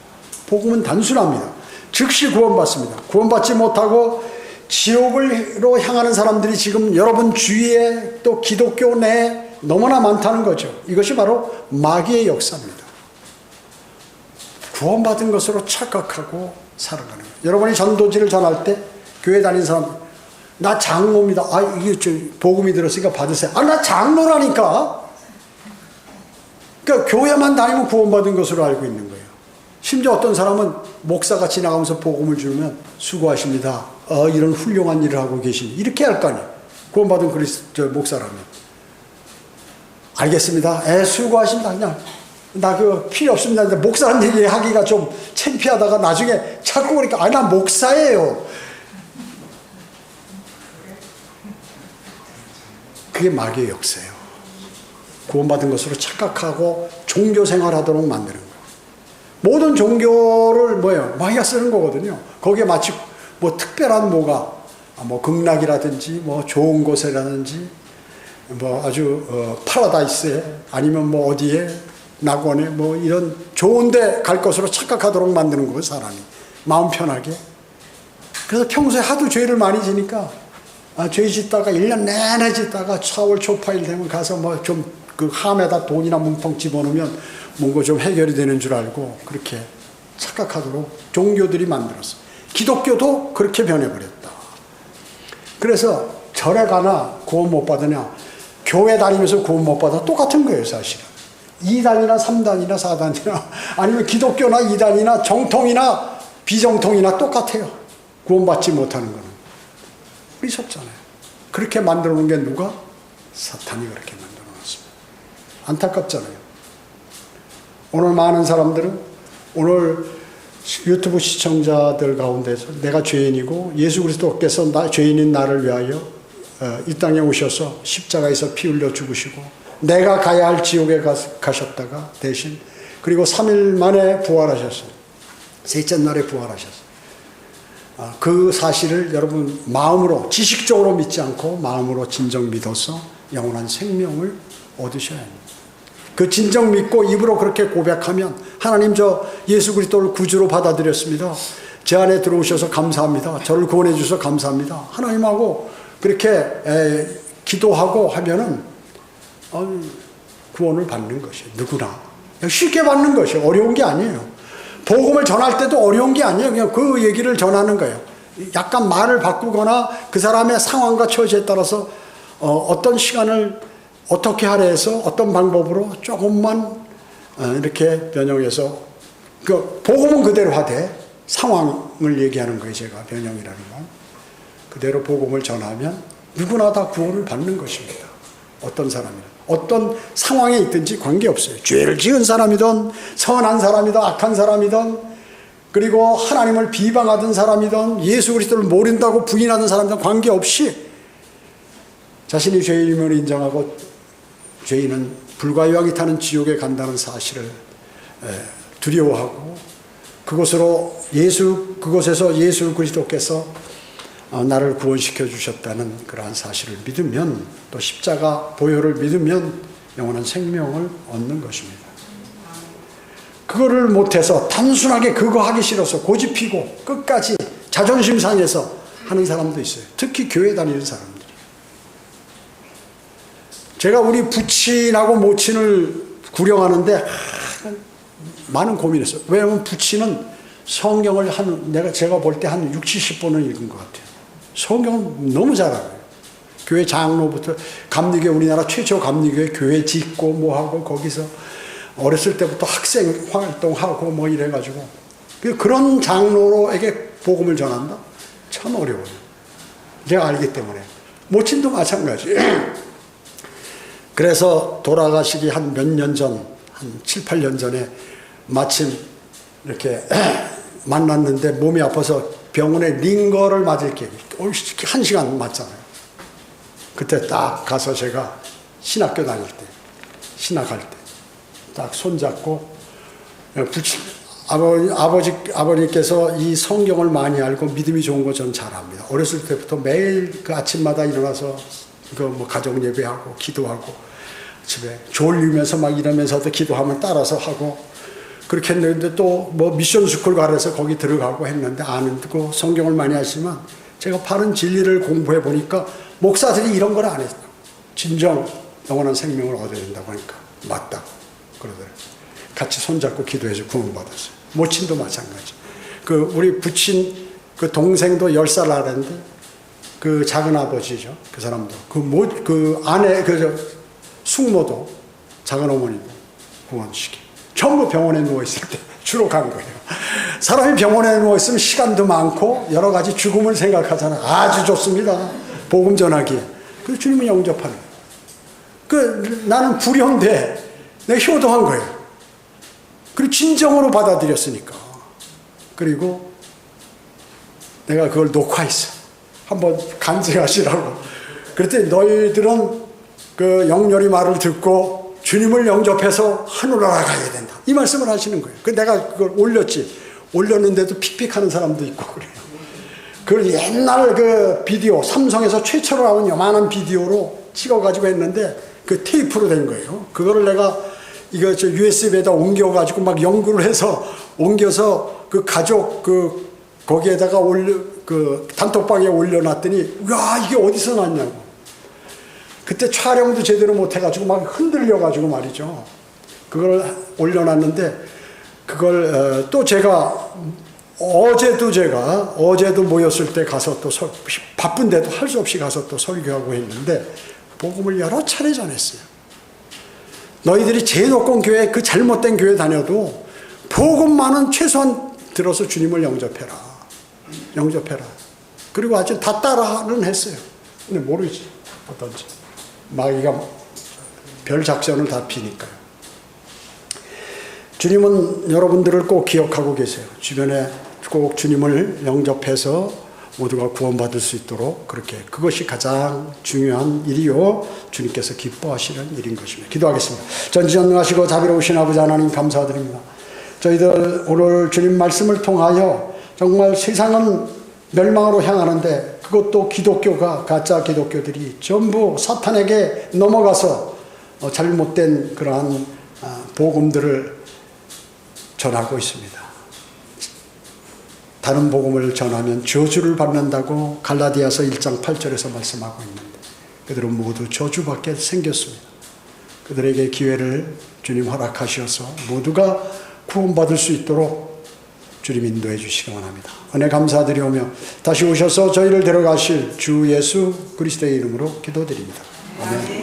S1: 복음은 단순합니다. 즉시 구원받습니다. 구원받지 못하고 지옥으로 향하는 사람들이 지금 여러분 주위에 또 기독교 내에 너무나 많다는 거죠. 이것이 바로 마귀의 역사입니다. 구원받은 것으로 착각하고 살아가는 거예요. 여러분이 전도지를 전할 때 교회 다니는 사람, 나 장로입니다. 아, 이게 복음이 들었으니까 받으세요. 아, 나 장로라니까. 그러니까 교회만 다니면 구원받은 것으로 알고 있는 거예요. 심지어 어떤 사람은 목사가 지나가면서 복음을 주면 수고하십니다. 이런 훌륭한 일을 하고 계시니 이렇게 할 거 아니에요. 구원받은 목사라면. 알겠습니다. 수고하십니다. 그냥 나 필요 없습니다. 근데 목사라는 얘기 하기가 좀 창피하다가 나중에 자꾸 그러니까 나 목사예요. 그게 마귀의 역사예요. 구원받은 것으로 착각하고 종교 생활하도록 만드는 거예요. 모든 종교를 마귀가 쓰는 거거든요. 거기에 마치 뭐 특별한 뭐 극락이라든지 뭐 좋은 곳이라든지 뭐 아주 파라다이스에 아니면 뭐 어디에 낙원에 뭐 이런 좋은데 갈 것으로 착각하도록 만드는 거예요. 사람이 마음 편하게. 그래서 평소에 하도 죄를 많이 지니까 죄 짓다가 1년 내내 짓다가 4월 초파일 되면 가서 뭐 좀 그 함에다 돈이나 뭉텅 집어넣으면 뭔가 좀 해결이 되는 줄 알고 그렇게 착각하도록 종교들이 만들었어. 기독교도 그렇게 변해버렸다. 그래서 절에 가나 구원 못 받으냐, 교회 다니면서 구원 못 받아 똑같은 거예요. 사실은 2단이나 3단이나 4단이나 아니면 기독교나 2단이나 정통이나 비정통이나 똑같아요. 구원받지 못하는 거는. 어리석잖아요. 그렇게 만들어 놓은 게 누가? 사탄이 그렇게 만들어 놨습니다. 안타깝잖아요. 오늘 많은 사람들은 오늘 유튜브 시청자들 가운데서 내가 죄인이고 예수 그리스도께서 죄인인 나를 위하여 이 땅에 오셔서 십자가에서 피 흘려 죽으시고 내가 가야 할 지옥에 가셨다가 대신 그리고 3일 만에 부활하셨어요. 셋째 날에 부활하셨어요. 그 사실을 여러분 마음으로 지식적으로 믿지 않고 마음으로 진정 믿어서 영원한 생명을 얻으셔야 합니다. 그 진정 믿고 입으로 그렇게 고백하면 하나님 저 예수 그리스도를 구주로 받아들였습니다. 제 안에 들어오셔서 감사합니다. 저를 구원해 주셔서 감사합니다. 하나님하고 그렇게 기도하고 하면은 구원을 받는 것이에요. 누구나 쉽게 받는 것이에요. 어려운 게 아니에요. 복음을 전할 때도 어려운 게 아니에요. 그냥 그 얘기를 전하는 거예요. 약간 말을 바꾸거나 그 사람의 상황과 처지에 따라서 어떤 시간을 어떻게 하려 해서 어떤 방법으로 조금만 이렇게 변형해서 그 복음은 그대로 하되 상황을 얘기하는 거예요. 제가 변형이라는 건 그대로 복음을 전하면 누구나 다 구원을 받는 것입니다. 어떤 사람이든 어떤 상황에 있든지 관계없어요. 죄를 지은 사람이든 선한 사람이든 악한 사람이든 그리고 하나님을 비방하던 사람이든 예수 그리스도를 모른다고 부인하는 사람이든 관계없이 자신이 죄인임을 인정하고 죄인은 불과 유황이 타는 지옥에 간다는 사실을 두려워하고 그곳에서 예수 그리스도께서 나를 구원시켜 주셨다는 그러한 사실을 믿으면 또 십자가 보혈을 믿으면 영원한 생명을 얻는 것입니다. 그거를 못해서 단순하게 그거 하기 싫어서 고집피고 끝까지 자존심 상해서 하는 사람도 있어요. 특히 교회 다니는 사람들. 제가 우리 부친하고 모친을 구령하는데 많은 고민했어요. 왜냐하면 부친은 성경을 제가 볼 때 한 60, 70번은 읽은 것 같아요. 성경을 너무 잘 알아요. 교회 장로부터 감리교회, 우리나라 최초 감리교회 교회 짓고 뭐하고 거기서 어렸을 때부터 학생 활동하고 뭐 이래가지고 그런 장로에게 복음을 전한다? 참 어려워요. 제가 알기 때문에. 모친도 마찬가지. 그래서 돌아가시기 한 몇 년 전, 한 7, 8년 전에 마침 이렇게 만났는데 몸이 아파서 병원에 링거를 맞을 게 1시간 맞잖아요. 그때 딱 가서 제가 신학교 다닐 때, 신학할 때 딱 손잡고 아버님께서 이 성경을 많이 알고 믿음이 좋은 거 저는 잘 압니다. 어렸을 때부터 매일 그 아침마다 일어나서 뭐 가정 예배하고 기도하고 집에 졸리면서 막 이러면서도 기도하면 따라서 하고 그렇게 했는데 또 뭐 미션 스쿨 가려서 거기 들어가고 했는데 아는 거 성경을 많이 하시면 제가 바른 진리를 공부해 보니까 목사들이 이런 걸 안 했어요. 진정 영원한 생명을 얻어야 된다고 하니까 맞다 그러더라고요. 같이 손잡고 기도해서 구원받았어요. 모친도 마찬가지. 그 우리 부친 그 동생도 10살 아래인데 그 작은 아버지죠. 그 사람도 그 아내 숙모도 작은 어머니도 구원시키. 전부 병원에 누워 있을 때 주로 간 거예요. 사람이 병원에 누워 있으면 시간도 많고 여러 가지 죽음을 생각하잖아. 아주 좋습니다. 복음 전하기에. 그래서 주님을 영접하는 거예요. 나는 불효인데 내가 효도한 거예요. 그리고 진정으로 받아들였으니까. 그리고 내가 그걸 녹화했어. 한번 간증하시라고. 그랬더니 너희들은 그 영렬히 말을 듣고 주님을 영접해서 하늘나라 가야 된다. 이 말씀을 하시는 거예요. 그 내가 그걸 올렸지. 올렸는데도 픽픽하는 사람도 있고 그래요. 그걸 옛날 그 비디오, 삼성에서 최초로 나온 요만한 비디오로 찍어가지고 했는데 그 테이프로 된 거예요. 그거를 내가 이거 USB에다 옮겨가지고 막 연구를 해서 옮겨서 그 가족 거기에다가 그 단톡방에 올려놨더니 야 이게 어디서 났냐고. 그때 촬영도 제대로 못해가지고 막 흔들려가지고 말이죠. 그걸 올려놨는데 그걸 또 제가 어제도 모였을 때 가서 또 바쁜데도 할 수 없이 가서 또 설교하고 했는데 복음을 여러 차례 전했어요. 너희들이 제도권 교회 그 잘못된 교회 다녀도 복음만은 최소한 들어서 주님을 영접해라. 그리고 아주 다 따라는 했어요. 근데 모르지 어떤지. 마귀가 별 작전을 다 피니까요. 주님은 여러분들을 꼭 기억하고 계세요. 주변에 꼭 주님을 영접해서 모두가 구원받을 수 있도록 그렇게 그것이 가장 중요한 일이요 주님께서 기뻐하시는 일인 것입니다. 기도하겠습니다. 전지전능하시고 자비로우신 아버지 하나님 감사드립니다. 저희들 오늘 주님 말씀을 통하여 정말 세상은 멸망으로 향하는데 그것도 기독교가 가짜 기독교들이 전부 사탄에게 넘어가서 잘못된 그러한 복음들을 전하고 있습니다. 다른 복음을 전하면 저주를 받는다고 갈라디아서 1장 8절에서 말씀하고 있는데 그들은 모두 저주받게 생겼습니다. 그들에게 기회를 주님 허락하셔서 모두가 구원받을 수 있도록 주님 인도해 주시기 원합니다. 은혜 감사드리오며 다시 오셔서 저희를 데려가실 주 예수 그리스도의 이름으로 기도드립니다. 아멘.